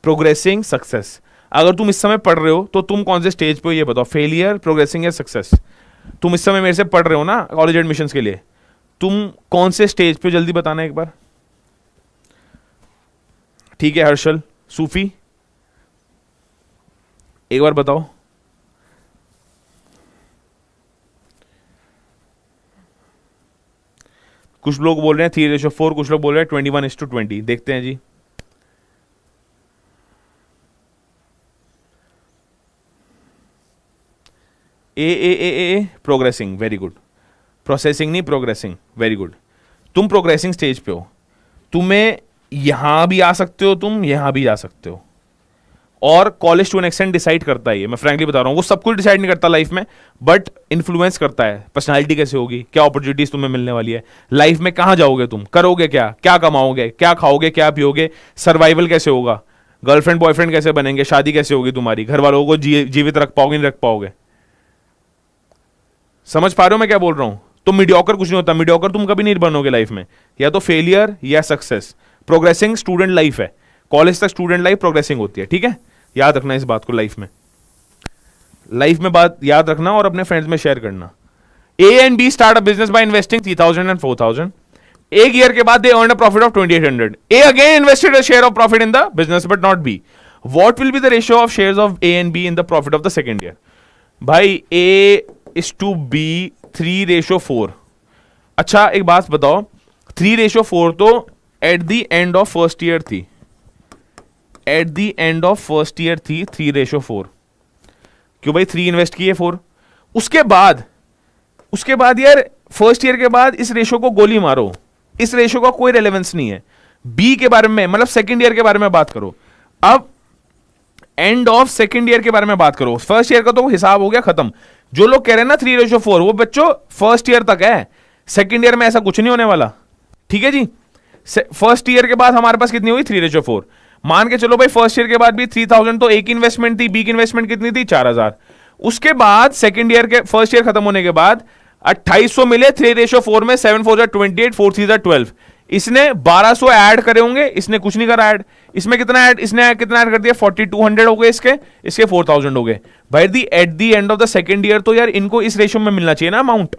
प्रोग्रेसिंग, सक्सेस। अगर तुम इस समय पढ़ रहे हो तो तुम कौन से स्टेज पे हो ये बताओ, फेलियर, प्रोग्रेसिंग या सक्सेस? तुम इस समय मेरे से पढ़ रहे हो ना कॉलेज एडमिशंस के लिए, तुम कौन से स्टेज पे, जल्दी बताना एक बार। ठीक है हर्षल, सूफी, एक बार बताओ। कुछ लोग बोल रहे हैं 3:4, कुछ लोग बोल रहे हैं 21:20। देखते हैं जी। ए प्रोग्रेसिंग, वेरी गुड। प्रोसेसिंग नहीं, प्रोग्रेसिंग, वेरी गुड। तुम प्रोग्रेसिंग स्टेज पे हो, तुम्हें यहां भी आ सकते हो, तुम यहां भी जा सकते हो। और college to an extent decide करता है, ये मैं फ्रैंकली बता रहा हूं, वो सब कुछ डिसाइड नहीं करता लाइफ में, बट इन्फ्लुएंस करता है। पर्सनालिटी कैसे होगी, क्या अपॉर्चुनिटीज तुम्हें मिलने वाली है, लाइफ में कहां जाओगे, तुम करोगे क्या, क्या कमाओगे, क्या खाओगे, क्या पियोगे, सर्वाइवल कैसे होगा, गर्लफ्रेंड बॉयफ्रेंड कैसे बनेंगे, शादी कैसे होगी तुम्हारी, घर वालों को जीवित रख पाओगे, नहीं रख पाओगे। समझ पा रहे हो मैं क्या बोल रहा हूं? तो मीडियोकर कुछ नहीं होता, मीडियोकर तुम कभी नहीं बनोगे लाइफ में, या तो फेलियर या सक्सेस। प्रोग्रेसिंग स्टूडेंट लाइफ है, कॉलेज तक स्टूडेंट लाइफ प्रोग्रेसिंग होती है, ठीक है? याद रखना इस बात को, लाइफ में बात याद रखना और अपने फ्रेंड्स में शेयर करना। A and B start a business by investing 3,000 and 4,000। एक ईयर के बाद they earn a profit of 2,800। A again invested a share of profit in the business but not B. What will be the ratio of shares of A and B in the profit of the second year? भाई A is to be 3:4। अच्छा एक बात बताओ, 3:4 तो at the end of first year थी, at the end of first year थी 3:4। क्यों भाई? 3 इन्वेस्ट किए, 4 उसके बाद यार फर्स्ट ईयर के बाद इस रेशो को गोली मारो, इस रेशो का कोई रेलेवेंस नहीं है। बी के बारे में, मतलब सेकंड ईयर के बारे में बात करो। अब एंड ऑफ सेकंड ईयर के बारे में बात करो, फर्स्ट ईयर का तो हिसाब हो गया खत्म। जो लोग कह रहे हैं ना 3:4, वो बच्चों फर्स्ट ईयर तक है, सेकंड ईयर में ऐसा कुछ नहीं होने वाला, ठीक है जी? फर्स्ट ईयर के बाद हमारे पास कितनी हुई? 3:4। मान के चलो भाई फर्स्ट ईयर के बाद भी 3,000 तो एक इन्वेस्टमेंट थी, बी की इन्वेस्टमेंट कितनी थी? 4,000। उसके बाद सेकंड ईयर के, फर्स्ट ईयर खत्म होने के बाद 2,800 मिले 3:4 में, 7 4 28, 4 3 12। इसने 1,200 ऐड करे होंगे, इसने कुछ नहीं करा ऐड। इसमें कितना ऐड, इसने कितना ऐड कर दिया? 4,200 हो गए इसके 4,000 हो गए। भाई eight the end of the second year तो यार इनको इस रेशियो में मिलना चाहिए ना अमाउंट।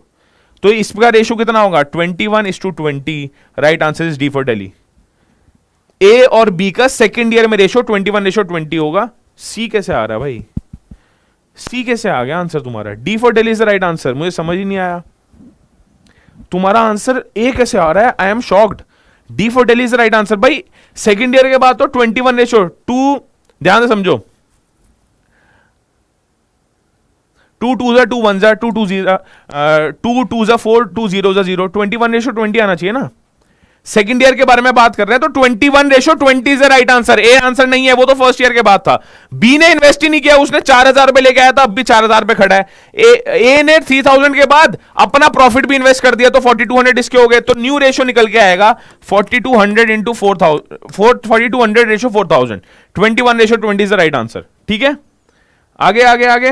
तो इसका रेशियो कितना होगा? 21:20। Right answer is D for Delhi. A और बी का सेकंड ईयर में रेशियो 21:20 होगा। सी कैसे आ रहा है भाई? सी कैसे आ गया आंसर तुम्हारा? D for Delhi is the right answer. मुझे समझ ही नहीं आया तुम्हारा आंसर ए कैसे आ रहा है। I am shocked. D for Delhi is the right answer. भाई सेकंड ईयर के बाद तो 21:2, ध्यान से समझो, 2 2 2 1 2 2 0 2 2 4 2 0 0 21:20 आना चाहिए ना। सेकंड ईयर के बारे में बात कर रहे हैं तो 21:20 is the right answer. A answer नहीं है, वो तो फर्स्ट ईयर के बाद था। बी ने इन्वेस्ट ही नहीं किया, उसने 4,000 पे लेके आया था, अब भी 4,000 पे खड़ा है। ए ने 3,000 के बाद अपना प्रॉफिट भी इन्वेस्ट कर दिया तो 4,200 इसके हो गए। तो न्यू रेशियो निकल के आएगा 4,200 into 4,000, 4,200 ratio 4,000। 21:20 is the right answer. ठीक है, आगे आगे आगे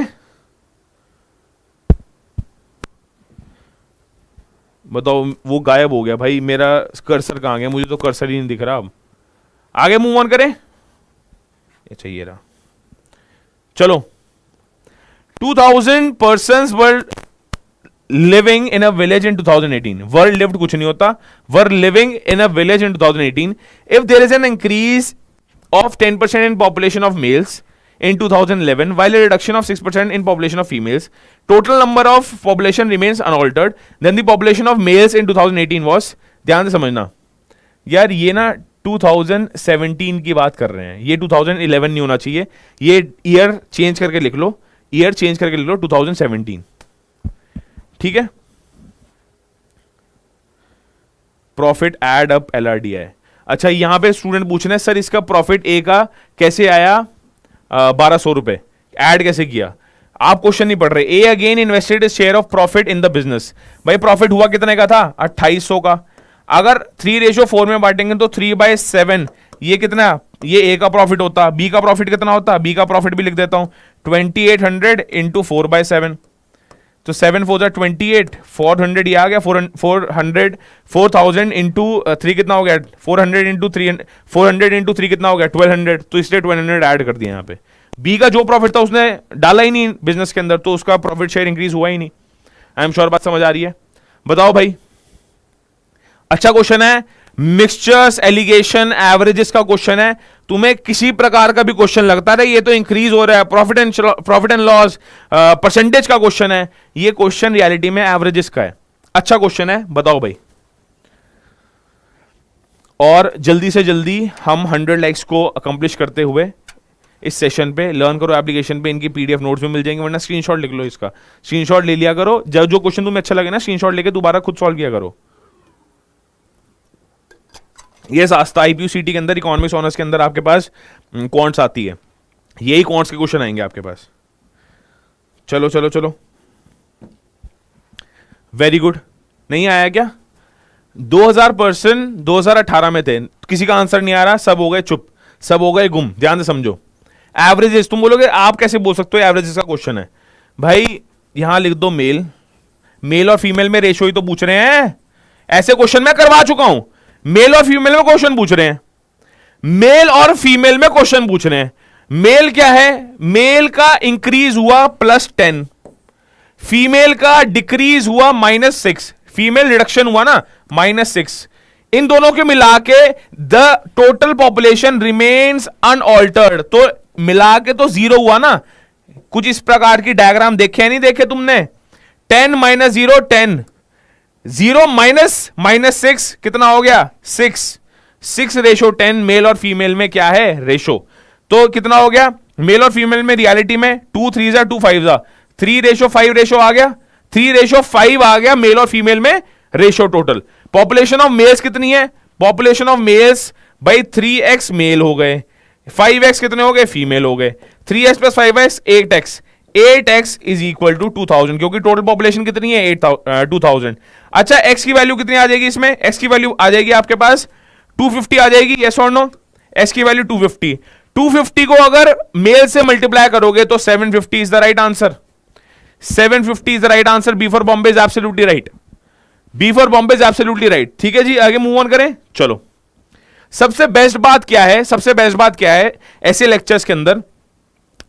बताओ। वो गायब हो गया भाई, मेरा कर्सर कहां गया, मुझे तो कर्सर ही नहीं दिख रहा। अब आगे मूव ऑन करें, ये चाहिए रहा। चलो, 2000 persons were living in a village in 2018. were lived कुछ नहीं होता, were living in a village in 2018. if there is an increase of 10% in population of males in 2011 while a reduction of 6% in population of females, total number of population remains unaltered, then the population of males in 2018 was, ध्यान से समझना यार, ये ना 2017 की बात कर रहे हैं, ये 2011 नहीं होना चाहिए, ये ईयर चेंज करके लिख लो, ईयर चेंज करके लिख लो 2017, ठीक है। Profit add up LRDI। अच्छा, यहां पे स्टूडेंट पूछ रहे हैं सर इसका प्रॉफिट ए का कैसे आया 1200 रुपए, ऐड कैसे किया? आप क्वेश्चन नहीं पढ़ रहे। A again invested share of profit in the business. भाई प्रॉफिट हुआ कितने का था? 2800 का। अगर 3:4 में बांटेंगे तो 3/7, ये कितना, ये ए का प्रॉफिट होता। बी का प्रॉफिट कितना होता? बी का प्रॉफिट भी लिख देता हूं 2800 इंटू 4/7, तो 7 4 28, 400 ये आ गया, 4000 इंटू 3 कितना हो गया? 400 इंटू 3, 400 इंटू 3 कितना हो गया? 1200, तो इसलिए 1200 ऐड कर दिया यहाँ पे। बी का जो प्रॉफिट था उसने डाला ही नहीं बिजनेस के अंदर, तो उसका प्रॉफिट शेयर इंक्रीज हुआ ही नहीं। आई एम श्योर बात समझ आ रही है? बताओ भाई, अच्छा क्वेश्चन है, मिक्सचर्स एलिगेशन एवरेजेस का क्वेश्चन है। तुम्हें किसी प्रकार का भी क्वेश्चन लगता है ये तो इंक्रीज हो रहा है, प्रॉफिट एंड लॉस परसेंटेज का क्वेश्चन है, ये क्वेश्चन रियलिटी में एवरेजेस का है। अच्छा क्वेश्चन है, बताओ भाई। और जल्दी से जल्दी हम 100 लाइक्स को अकम्प्लिश करते हुए इस सेशन पे लर्न करो एप्लीकेशन पे, इनकी पीडीएफ नोट्स में मिल जाएंगे, वरना स्क्रीनशॉट लिख लो, इसका स्क्रीनशॉट ले लिया करो। जब जो क्वेश्चन तुम्हें अच्छा लगे ना, स्क्रीनशॉट लेके दोबारा खुद सॉल्व किया करो। ये आस्था IPUCT के अंदर इकोनॉमिक्स ऑनर्स के अंदर आपके पास क्वांट्स आती है, यही क्वांट्स के क्वेश्चन आएंगे आपके पास। चलो चलो चलो, वेरी गुड। नहीं आया क्या? 2000% 2018 में थे, किसी का आंसर नहीं आ रहा, सब हो गए चुप, सब हो गए गुम। ध्यान से समझो। एवरेजेस, तुम बोलोगे आप कैसे बोल सकते हो एवरेजेस का क्वेश्चन है? भाई यहां लिख दो मेल, मेल और फीमेल में रेशो ही तो पूछ रहे हैं। ऐसे क्वेश्चन मैं करवा चुका हूं, मेल और फीमेल में क्वेश्चन पूछ रहे हैं, मेल और फीमेल में क्वेश्चन पूछ रहे हैं। मेल क्या है? मेल का इंक्रीज हुआ +10, फीमेल का डिक्रीज हुआ -6, फीमेल रिडक्शन हुआ ना -6। इन दोनों के मिला के the total population remains unaltered, तो मिला के तो 0 हुआ ना। कुछ इस प्रकार की डायग्राम देखे या नहीं देखे तुमने? 10 - 0 10, 0 - -6 कितना हो गया? 6, 6:10 मेल और फीमेल में क्या है? रेशो। तो कितना हो गया मेल और फीमेल में? रियलिटी में 2 3 2 5 3:5 रेशो आ गया, 3:5 आ गया मेल और फीमेल में ratio total. Population of males कितनी है? पॉपुलेशन ऑफ मेल्स भाई 3x मेल हो गए, 5x कितने हो गए? फीमेल हो गए। 3x + 5x 8x, 8x is equal to 2000, क्योंकि टोटल पॉपुलेशन कितनी है? 2000। अच्छा, x की वैल्यू कितनी आ जाएगी इसमें? x की वैल्यू आ जाएगी आपके पास 250 आ जाएगी, यस और नो? x की वैल्यू 250, 250 को अगर मेल से मल्टीप्लाई करोगे तो 750 is the right answer. 750 is the right answer. B for Bombay is absolutely right, B for Bombay is absolutely right. ठीक है जी, आगे मूव ऑन करें। चलो, सबसे बेस्ट बात क्या है? सबसे बेस्ट बात क्या है ऐसे लेक्चर्स के अंदर?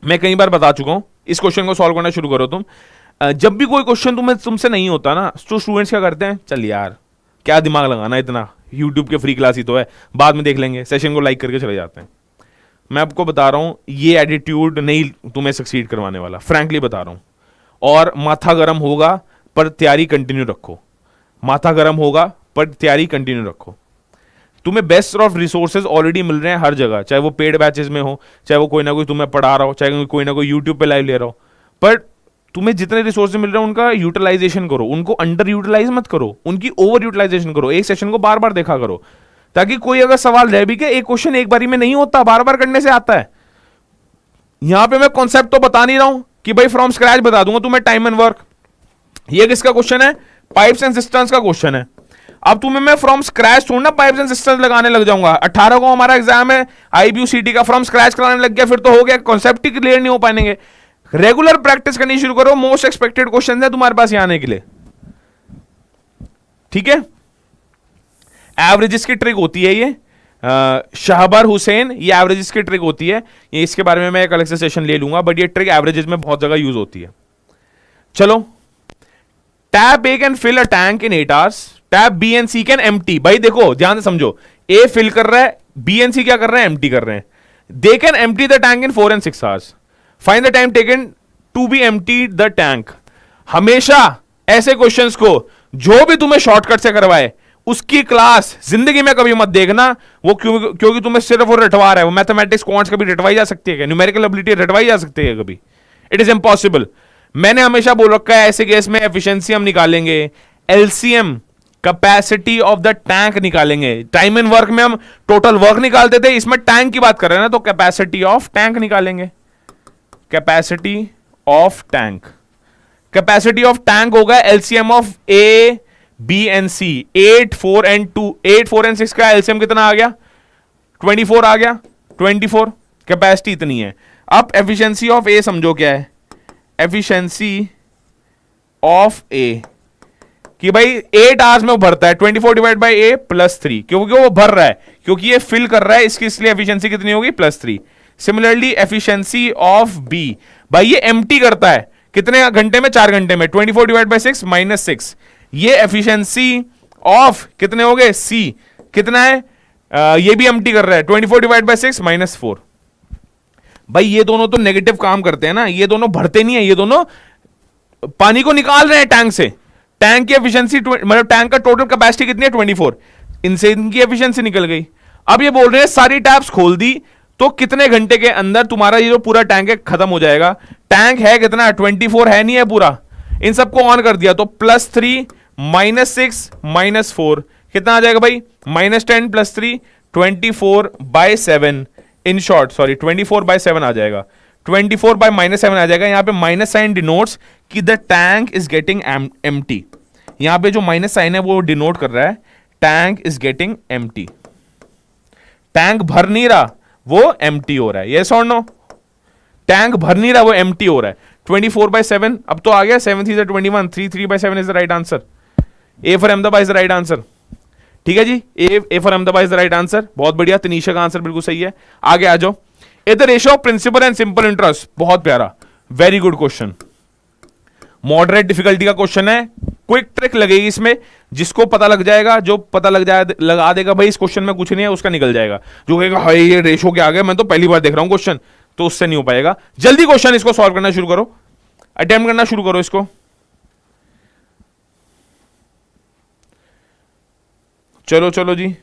मैं कई बार बता चुका हूं, इस क्वेश्चन को सॉल्व करना शुरू करो तुम। जब भी कोई क्वेश्चन तुमसे नहीं होता ना, तो स्टूडेंट्स क्या करते हैं? चल यार क्या दिमाग लगाना इतना, यूट्यूब के फ्री क्लास ही तो है, बाद में देख लेंगे, सेशन को लाइक करके चले जाते हैं। मैं आपको बता रहा हूं, ये एटीट्यूड नहीं तुम्हें सक्सीड करवाने वाला, फ्रैंकली बता रहा हूं। और माथा गर्म होगा पर तैयारी कंटिन्यू रखो, माथा गर्म होगा पर तैयारी कंटिन्यू रखो। तुम्हें बेस्ट ऑफ रिसोर्सेज ऑलरेडी मिल रहे हैं हर जगह, चाहे वो पेड बैचेस में हो, चाहे वो कोई ना कोई तुम्हें पढ़ा रहा हो, चाहे कोई ना कोई यूट्यूब पे लाइव ले रहा हो। पर तुम्हें जितने रिसोर्सेज मिल रहे हैं उनका यूटिलाइजेशन करो, उनको अंडर यूटिलाइज मत करो, उनकी ओवर यूटिलाइजेशन करो। एक सेशन को बार बार देखा करो, ताकि कोई अगर सवाल रह भी के एक क्वेश्चन एक बारी में नहीं होता, बार बार करने से आता है। यहां पे मैं कॉन्सेप्ट तो बता नहीं रहा हूं कि भाई फ्रॉम स्क्रैच बता दूंगा तुम्हें टाइम एंड वर्क। ये किसका क्वेश्चन है? पाइप्स एंड सिस्टम्स का क्वेश्चन है। अब तुम्हें मैं फ्रॉम स्क्रैच थोड़ा ना पाइप्स एंड सिस्टम्स लगाने लग जाऊंगा। 18 को हमारा एग्जाम है आईबीयूसीटी का, फ्रॉम स्क्रैच कराने लग गया फिर तो हो गया, कॉन्सेप्ट ही क्लियर नहीं हो पाएंगे। रेगुलर प्रैक्टिस करनी शुरू करो, मोस्ट एक्सपेक्टेड क्वेश्चन है तुम्हारे पास यहां आने के लिए, ठीक है। एवरेजेस की ट्रिक होती है ये, शाहबार हुसैन, ये एवरेजेस की ट्रिक होती है, ये इसके बारे में मैं एक अलग से सेशन ले लूंगा, बट ये ट्रिक एवरेजेस में बहुत जगह यूज होती है। चलो, tap A can fill a tank in 8 hours, tap B and C can empty. भाई देखो ध्यान से समझो, ए फिल कर रहा है, बी एंड सी क्या कर रहे हैं, एम्प्टी कर रहे हैं। They can empty the tank in 4 and 6 hours, find the time taken to be empty the tank. हमेशा ऐसे क्वेश्चंस को जो भी तुम्हें शॉर्टकट से करवाए उसकी क्लास जिंदगी में कभी मत देखना, वो क्योंकि तुम्हें सिर्फ वो रटवा रहा है। वो मैथमेटिक्स क्वांट्स कभी रटवाई जा सकती है क्या, न्यूमेरिकल एबिलिटी रटवाई जा सकती है कभी, इट इज इम्पॉसिबल। मैंने हमेशा बोल रखा है ऐसे केस में एफिशिएंसी हम निकालेंगे, LCM capacity of the tank निकालेंगे। टाइम एंड वर्क में हम टोटल वर्क निकालते थे, इसमें टैंक की बात कर रहे हैं ना, तो कैपेसिटी ऑफ टैंक निकालेंगे। Capacity of tank, capacity of tank होगा LCM of A B and C. 8 4 and 2, 8 4 and 6 का एलसीएम कितना आ गया, 24 आ गया, 24 कैपेसिटी इतनी है। अब एफिशिएंसी ऑफ ए समझो क्या है, एफिशिएंसी ऑफ ए कि भाई 8 hours में वो भरता है, 24 डिवाइड बाई ए +3, क्योंकि वो भर रहा है, क्योंकि ये फिल कर रहा है इसकी, इसलिए एफिशिएंसी कितनी होगी, +3। सिमिलरली एफिशिएंसी ऑफ बी, भाई ये एम्प्टी करता है कितने घंटे में, 4 घंटे में, 24 डिवाइड बाई 6 -6। ये एफिशिएंसी ऑफ कितने हो गए, सी कितना है, ये भी एम्प्टी कर रहा है, 24 डिवाइड बाई 6 -4। भाई ये दोनों तो नेगेटिव काम करते हैं ना, ये दोनों भरते नहीं है, ये दोनों पानी को निकाल रहे हैं टैंक से। टैंक की एफिशिएंसी मतलब टैंक का टोटल कैपेसिटी कितनी है, 24, इनसे इनकी एफिशिएंसी निकल गई। अब ये बोल रहे हैं सारी टैप्स खोल दी तो कितने घंटे के अंदर तुम्हारा ये जो पूरा टैंक है खत्म हो जाएगा। टैंक है कितना, 24 है नहीं है पूरा, इन सबको ऑन कर दिया तो +3 -6 -4 कितना आ जाएगा भाई, -10 +3 24/7। इन शॉर्ट सॉरी 24/7 आ जाएगा, 24/-7 आ जाएगा। यहां पे माइनस साइन डिनोट्स कि the tank is getting empty. यहां पे जो माइनस साइन है वो डिनोट कर रहा है tank is getting empty. Tank भर नहीं रहा, वो एम्प्टी हो रहा है, यस और नो। टैंक भर नहीं रहा, वो एम्प्टी हो रहा है। 24/7 अब तो आ गया, 7 3 is 21, 3 3/7 is the right answer. A for Ahmedabad is the right answer, ठीक है जी, A for Ahmedabad is the right answer. बहुत बढ़िया, तनीषा का आंसर बिल्कुल सही है। आगे आ जाओ, the ratio of principal and simple interest, बहुत प्यारा, very good question, moderate difficulty का क्वेश्चन है। क्विक ट्रिक लगेगी इसमें, जिसको पता लग जाएगा, जो पता लग जाए लगा देगा भाई इस क्वेश्चन में कुछ नहीं है, उसका निकल जाएगा। जो कहेगा हाय ये रेशियो क्या आ गया, मैं तो पहली बार देख रहा हूं क्वेश्चन, तो उससे नहीं हो पाएगा। जल्दी क्वेश्चन इसको सॉल्व करना शुरू करो, अटेम्प्ट करना शुरू करो इसको। चलो चलो जी,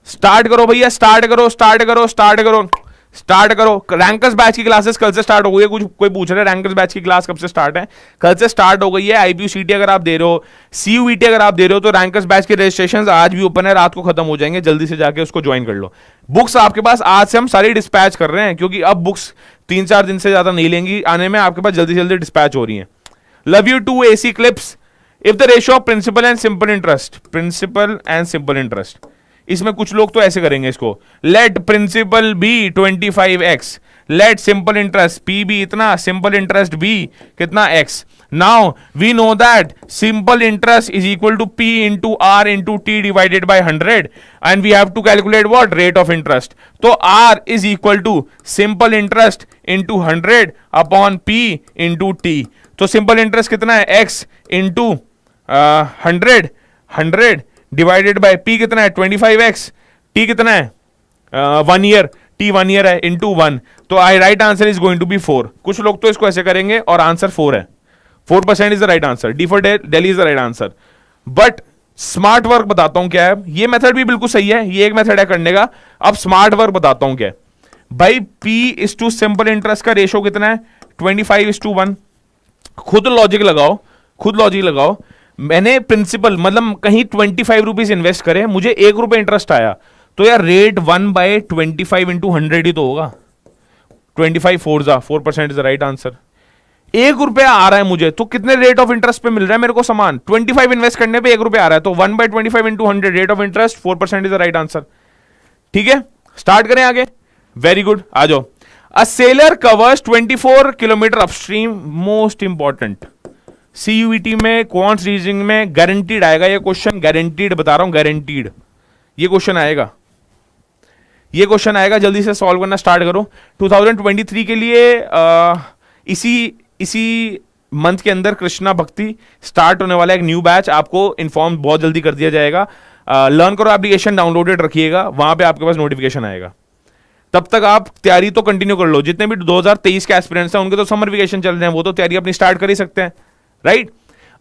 स्टार्ट करो भैया, स्टार्ट करो स्टार्ट करो स्टार्ट करो स्टार्ट करो। रैंकर्स बैच की क्लासेस कल से स्टार्ट हो गई है। कुछ कोई पूछ रहे हैं रैंकर्स बैच की क्लास कब से स्टार्ट है, कल से स्टार्ट हो गई है। आईपीयूसीटी अगर आप दे रहे हो, सीयूईटी अगर आप दे रहे हो, तो रैंकर्स बैच के रजिस्ट्रेशन आज भी ओपन है, रात को खत्म हो जाएंगे, जल्दी से जाके उसको ज्वाइन कर लो। बुक्स आपके पास आज से हम सारी डिस्पैच कर रहे हैं, क्योंकि अब बुक्स 3-4 दिन से ज्यादा नहीं लेंगी आने में, आपके पास जल्दी से जल्दी डिस्पैच हो रही है। Love you too AC clips. If the ratio of principal and simple interest, principal and simple interest, इसमें कुछ लोग तो ऐसे करेंगे इसको, let principal be 25x, let simple interest P भी इतना, सिंपल इंटरेस्ट B कितना x। Now we know that simple interest is equal to P into R into T divided by 100 and we have to calculate what, rate of interest. तो R is equal to simple interest into 100 upon P into T। तो simple interest कितना है, x into 100 divided by P कितना है 25x, T कितना है 1 year, T 1 year है into 1। तो I right answer is going to be 4। कुछ लोग तो इसको ऐसे करेंगे और आंसर 4 है, 4% is the right answer. D for Delhi is the right answer. But smart work बताता हूं क्या है, ये मेथड भी बिल्कुल सही है, ये एक मेथड है करने का। अब स्मार्ट वर्क बताता हूं क्या है भाई। P is to simple interest का रेशो कितना है 25:1। खुद लॉजिक लगाओ, खुद लॉजिक लगाओ। मैंने प्रिंसिपल मतलब कहीं 25 रुपीज इन्वेस्ट करे, मुझे 1 रुपए इंटरेस्ट आया, तो यार रेट 1/25 × 100 ही तो होगा। 25 4 4% इज द राइट आंसर। ₹1 आ रहा है मुझे, तो कितने रेट ऑफ इंटरेस्ट पे मिल रहा है मेरे को सामान? 25 इन्वेस्ट करने पे ₹1 आ रहा है, तो 1/25 into 100 rate of interest 4% is the right answer. ठीक है, स्टार्ट करें आगे। वेरी गुड, आ जाओ। अ sailor covers 24 kilometre upstream, most important CUET में, क्वांट्स रीजनिंग में गारंटीड आएगा ये क्वेश्चन, गारंटीड बता रहा हूं, गारंटीड ये क्वेश्चन आएगा, ये क्वेश्चन आएगा। जल्दी से सॉल्व करना स्टार्ट करो। 2023 के लिए इसी मंथ के अंदर कृष्णा भक्ति स्टार्ट होने वाला है, एक न्यू बैच, आपको इन्फॉर्म बहुत जल्दी कर दिया जाएगा। लर्न करो एप्लीकेशन डाउनलोडेड रखिएगा, वहां पे आपके पास नोटिफिकेशन आएगा। तब तक आप तैयारी तो कंटिन्यू कर लो। जितने भी 2023 के एस्पिरेंट्स हैं उनके तो समर वेकेशन चल रहे हैं, वो तो तैयारी अपनी स्टार्ट कर ही सकते हैं, right.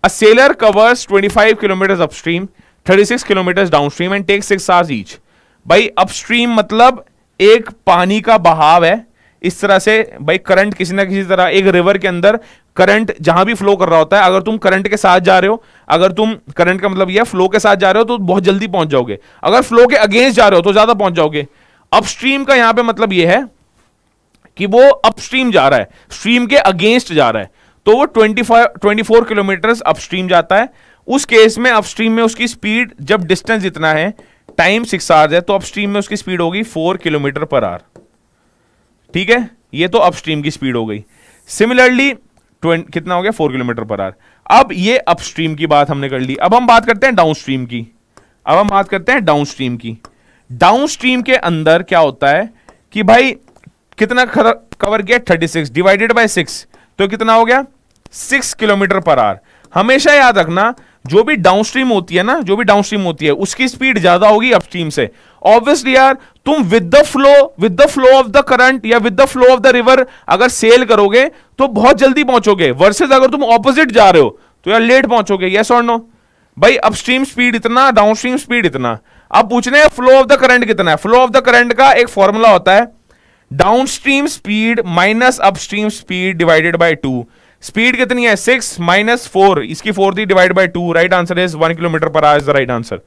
A sailor covers 25 kilometre upstream, 36 kilometre downstream and take 6 hours each. भाई अपस्ट्रीम मतलब एक पानी का बहाव है, इस तरह से भाई करंट किसी ना किसी तरह, एक रिवर के अंदर करंट जहां भी फ्लो कर रहा होता है, अगर तुम करंट के साथ जा रहे हो, अगर तुम करंट का मतलब यह फ्लो के साथ जा रहे हो तो बहुत जल्दी पहुंच जाओगे, अगर फ्लो के अगेंस्ट जा रहे हो तो ज्यादा पहुंच जाओगे। अपस्ट्रीम का यहां पे मतलब यह है कि वो अपस्ट्रीम जा रहा है, स्ट्रीम के अगेंस्ट जा रहा है, तो वो 24 किलोमीटर अपस्ट्रीम जाता है। उस केस में अपस्ट्रीम में उसकी स्पीड, जब डिस्टेंस इतना है, टाइम 6 आवर्स है, तो अपस्ट्रीम में उसकी स्पीड होगी 4 किलोमीटर पर आवर। ठीक है, ये तो अपस्ट्रीम की स्पीड हो गई। सिमिलरली कितना हो गया? 4 किलोमीटर पर आवर। अब ये अपस्ट्रीम की बात हमने कर ली, अब हम बात करते हैं डाउनस्ट्रीम की। अब हम बात करते हैं डाउनस्ट्रीम की। डाउनस्ट्रीम के अंदर क्या होता है कि भाई कितना कवर किया? 36 डिवाइडेड बाय 6, तो कितना हो गया? 6 किलोमीटर पर आवर। हमेशा याद रखना, जो भी डाउनस्ट्रीम होती है ना, जो भी डाउनस्ट्रीम होती है उसकी स्पीड ज्यादा होगी अपस्ट्रीम से। ऑब्वियसली यार, तुम with the flow of the current या with the flow of the river अगर सेल करोगे तो बहुत जल्दी पहुंचोगे, वर्सेस अगर तुम ऑपोजिट जा रहे हो तो यार लेट पहुंचोगे। यस और नो? भाई अपस्ट्रीम स्पीड इतना, डाउनस्ट्रीम स्पीड इतना। अब पूछने हैं फ्लो ऑफ द करंट कितना है। फ्लो ऑफ द करंट का एक फॉर्मूला होता है, downstream speed minus upstream speed divided by 2। Speed कितनी है? 6 माइनस 4, इसकी 4 थी, divide by 2। Right answer is 1 kilometre per hour is the right answer.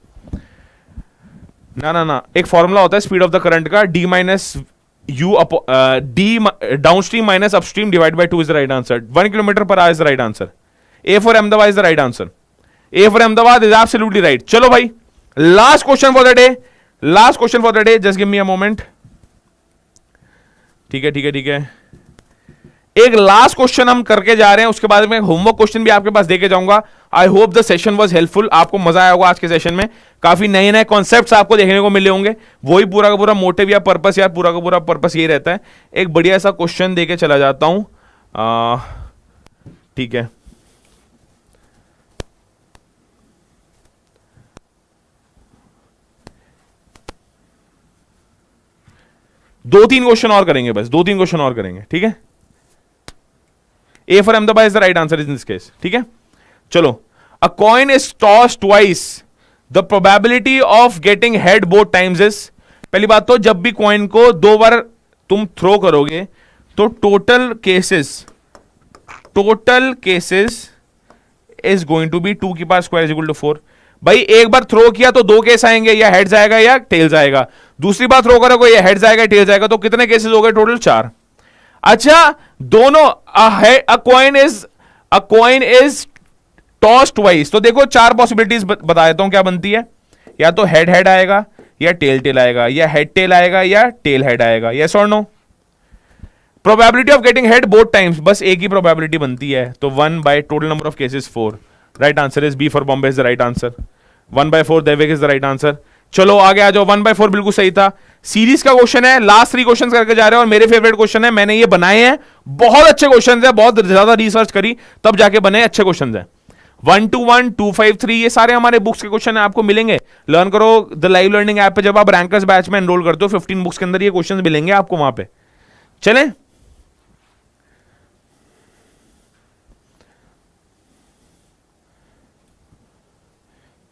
ना, एक फॉर्मूला होता है स्पीड ऑफ द करंट का, D minus U D downstream minus upstream divide by 2 is the right answer. 1 kilometre per hour is the right answer. A for Ahmedabad is the right answer. A for Ahmedabad is absolutely right. चलो भाई, last question for the day, last question for the day, just give me a moment. ठीक है, एक last question हम करके जा रहे हैं, उसके बाद में होमवर्क क्वेश्चन भी आपके पास देके जाऊंगा। I hope the session was helpful, आपको मजा आया होगा आज के सेशन में। काफी नए नए कॉन्सेप्ट्स आपको देखने को मिले होंगे, वही पूरा का पूरा मोटिव या पर्पस, या पूरा का पूरा पर्पस यही रहता है। एक बढ़िया सा क्वेश्चन देके चला जाता हूं। ठीक है, दो तीन क्वेश्चन और करेंगे, बस 2-3 क्वेश्चन और करेंगे। ठीक है, ए for Ahmedabad is the right answer in this case. ठीक है, चलो। अ coin is toss twice, the probability of getting head both times is. पहली बात तो, जब भी कॉइन को 2 बार तुम थ्रो करोगे तो total cases is going to be 2 की power square is equal to 4। भाई एक बार थ्रो किया तो 2 केस आएंगे, या हेड्स आएगा या टेल्स आएगा। दूसरी बार थ्रो करोगे या हेड्स आएगा टेल्स आएगा, तो कितने केसेस हो गए? टोटल 4। अच्छा, दोनों अ कॉइन इज टॉस ट्वाइस, तो देखो 4 पॉसिबिलिटीज बता देता हूं क्या बनती है। या तो हेड हेड आएगा, या टेल टेल आएगा, या हेड टेल आएगा, या टेल हेड आएगा। यस और no? Probability of getting head both times, बस एक ही प्रोबेबिलिटी बनती है, तो 1 by total number of cases 4। Right answer is B for Bombay is the right answer. 1/4 Devik is the right answer. चलो आगे आ जाओ, 1/4 बिल्कुल सही था। सीरीज का क्वेश्चन है, लास्ट 3 क्वेश्चन करके जा रहे हैं, और मेरे फेवरेट क्वेश्चन है, मैंने ये बनाए हैं, बहुत अच्छे क्वेश्चन है, बहुत ज्यादा रिसर्च करी तब जाके बने अच्छे क्वेश्चन है। 1 to 1, 2, 5, 3, ये सारे हमारे बुक्स के क्वेश्चन है, आपको मिलेंगे। लर्न करो द लाइव लर्निंग ऐप पे, जब आप रैंकर्स बैच में एनरोल करते हो, 15 बुक्स के अंदर ये क्वेश्चन मिलेंगे आपको वहां पे। चलें,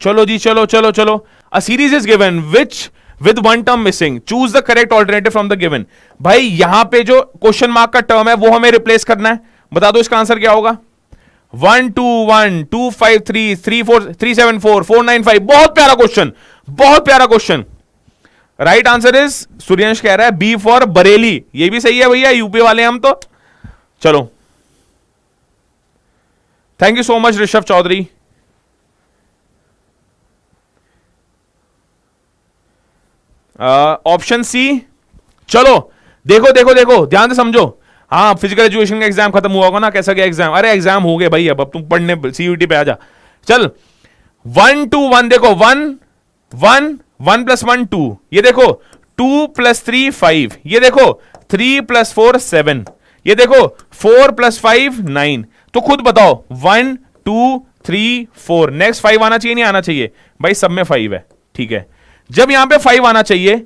चलो जी, चलो। A series is given which with 1 term missing, choose the correct alternative from the given. भाई यहां पे जो क्वेश्चन मार्क का टर्म है वो हमें रिप्लेस करना है। बता दो इसका आंसर क्या होगा? 1 2 1 2 5 3 3 4 3 7 4 4 9 5। बहुत प्यारा क्वेश्चन, बहुत प्यारा क्वेश्चन। राइट आंसर इज, सूर्यंश कह रहा है बी फॉर बरेली। ये भी सही है भैया, यूपी वाले हम तो। चलो thank you so much Rishabh Chaudhary. Option C. चलो देखो देखो देखो, ध्यान से समझो। हाँ, फिजिकल एजुकेशन का एग्जाम खत्म हुआ होगा ना, कैसा गया एग्जाम? अरे एग्जाम हो गए भाई, अब तुम पढ़ने सीयूटी पे आ जा। चल 1 2 1, देखो 1 1 1 + 1 2, ये देखो 2 + 3 5, ये देखो 3 + 4 7, ये देखो 4 + 5 9। तो खुद बताओ 1 2 3 4, नेक्स्ट 5 आना चाहिए नहीं आना चाहिए? भाई सब में 5 है, ठीक है। जब यहां पे 5 आना चाहिए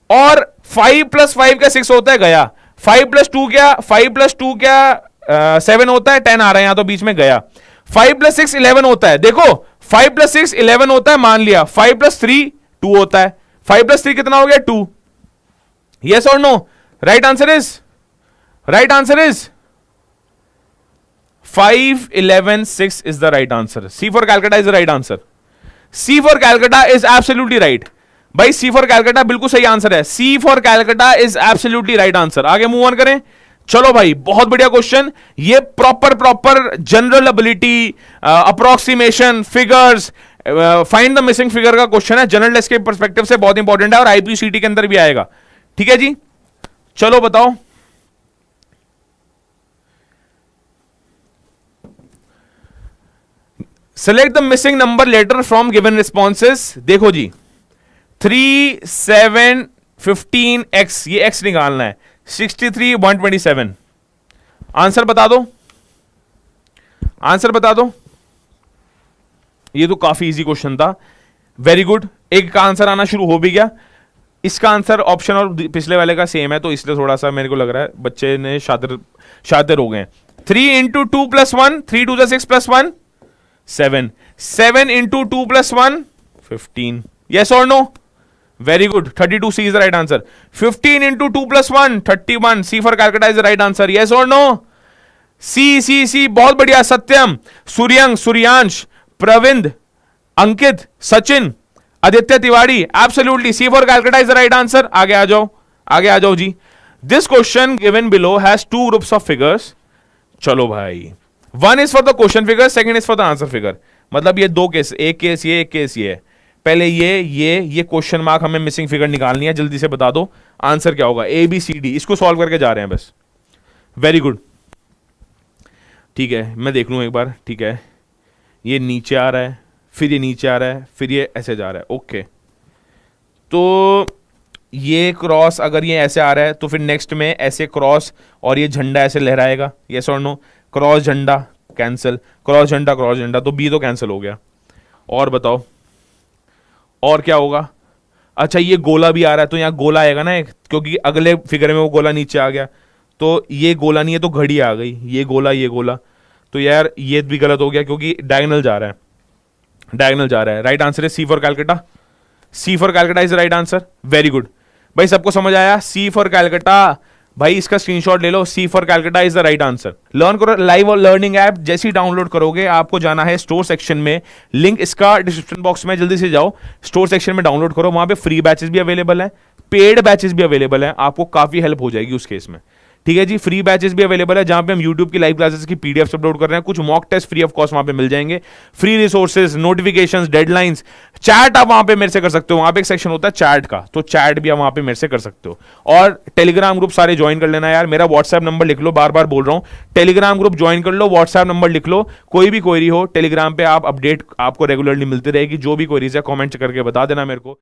और 5 + 5 क्या 6 होता है, गया। 5 + 2 क्या 5 + 2 क्या 7 होता है, 10 आ रहा है यहां तो बीच में गया। 5 + 6 11 होता है, देखो 5 + 6 11 होता है, मान लिया। 5 + 3 2 होता है, 5 + 3 कितना हो गया 2। यस और no? Right answer is 5 11 6 is the right answer. C for Calcutta is the right answer. C for Calcutta is absolutely right. भाई C for Calcutta बिल्कुल सही आंसर है। C for Calcutta is absolutely right answer. आगे move on करें। चलो भाई, बहुत बढ़िया क्वेश्चन। ये proper general ability, approximation, figures, find the missing figure का क्वेश्चन है। जनरल टेस्ट के परस्पेक्टिव से बहुत इंपॉर्टेंट है और आईपीसीटी के अंदर भी आएगा। ठीक है जी, चलो बताओ। Select the missing number letter from given responses. देखो जी 3 7 15 x, ये x निकालना है। 63 127, आंसर बता दो, आंसर बता दो। ये तो काफी इजी क्वेश्चन था, वेरी गुड। एक का आंसर आना शुरू हो भी गया। इसका आंसर ऑप्शन और पिछले वाले का सेम है, तो इसलिए थोड़ा सा मेरे को लग रहा है बच्चे ने शातिर हो गए। 3 × 2 + 1, 3 2 6 + 1 7, 7 × 2 + 1 15, yes or no? Very good, 32C is the right answer. 15 × 2 + 1 31, C for Calcutta is the right answer, yes or no? C, बहुत बढ़िया। Satyam, Suryang, Suryansh, Pravind, Ankit, Sachin, Aditya Tiwari, absolutely C for Calcutta is the right answer. आगे आ जाओ, आगे आ जाओ जी। This question given below has 2 groups of figures. चलो भाई, 1 is for the question figure, 2nd is for the answer figure. मतलब ये दो केस, एक केस ये, एक केस ये। पहले ये क्वेश्चन मार्क हमें मिसिंग फिगर निकालनी है, जल्दी से बता दो आंसर क्या होगा। ABCD, इसको सॉल्व करके जा रहे हैं बस। वेरी गुड, ठीक है, मैं देख लूं एक बार। ठीक है, ये नीचे आ रहा है, फिर ये नीचे आ रहा है, फिर ये ऐसे जा रहा है। ओके, तो ये क्रॉस अगर ये ऐसे आ रहा है तो फिर नेक्स्ट में ऐसे क्रॉस और ये झंडा ऐसे लहराएगा। यस और नो? क्रॉस झंडा कैंसिल, क्रॉस झंडा क्रॉस झंडा, तो बी तो कैंसिल हो गया। और बताओ और क्या होगा? अच्छा, ये गोला भी आ रहा है, तो यहाँ गोला आएगा ना, क्योंकि अगले फिगर में वो गोला नीचे आ गया। तो ये गोला नहीं है तो घड़ी आ गई, ये गोला। तो यार ये भी गलत हो गया क्योंकि डायगोनल जा रहा है, डायगोनल जा रहा है। राइट आंसर है C for Calcutta. C for Calcutta is right answer. Very good भाई, सबको समझ आया? C for Calcutta भाई, इसका स्क्रीनशॉट ले लो। C for Calcutta is the right answer. Learn करो लाइव और लर्निंग ऐप जैसे ही डाउनलोड करोगे, आपको जाना है स्टोर सेक्शन में, लिंक इसका डिस्क्रिप्शन बॉक्स में, जल्दी से जाओ स्टोर सेक्शन में डाउनलोड करो। वहां पे फ्री बैचेस भी अवेलेबल है, पेड बैचेस भी अवेलेबल है, आपको काफी हेल्प हो जाएगी उस केस में। ठीक है जी, फ्री बैचेस भी अवेलेबल है जहां पे हम YouTube की लाइव क्लासेस की PDF अपलोड कर रहे हैं। कुछ mock test free of cost वहां पे मिल जाएंगे, free resources, notifications, deadlines, chat आप वहां पे मेरे से कर सकते हो। वहां पे एक सेक्शन होता है चैट का, तो चैट भी आप वहां पे मेरे से कर सकते हो। और टेलीग्राम ग्रुप सारे ज्वाइन कर लेना यार। मेरा व्हाट्सएप नंबर लिख लो, बार बार बोल रहा हूं, टेलीग्राम ग्रुप ज्वाइन कर लो, व्हाट्सएप नंबर लिख लो। कोई भी क्वेरी हो टेलीग्राम पे आप अपडेट आपको रेगुलरली मिलती रहेगी। जो भी क्वेरीज है कमेंट करके बता देना मेरे को।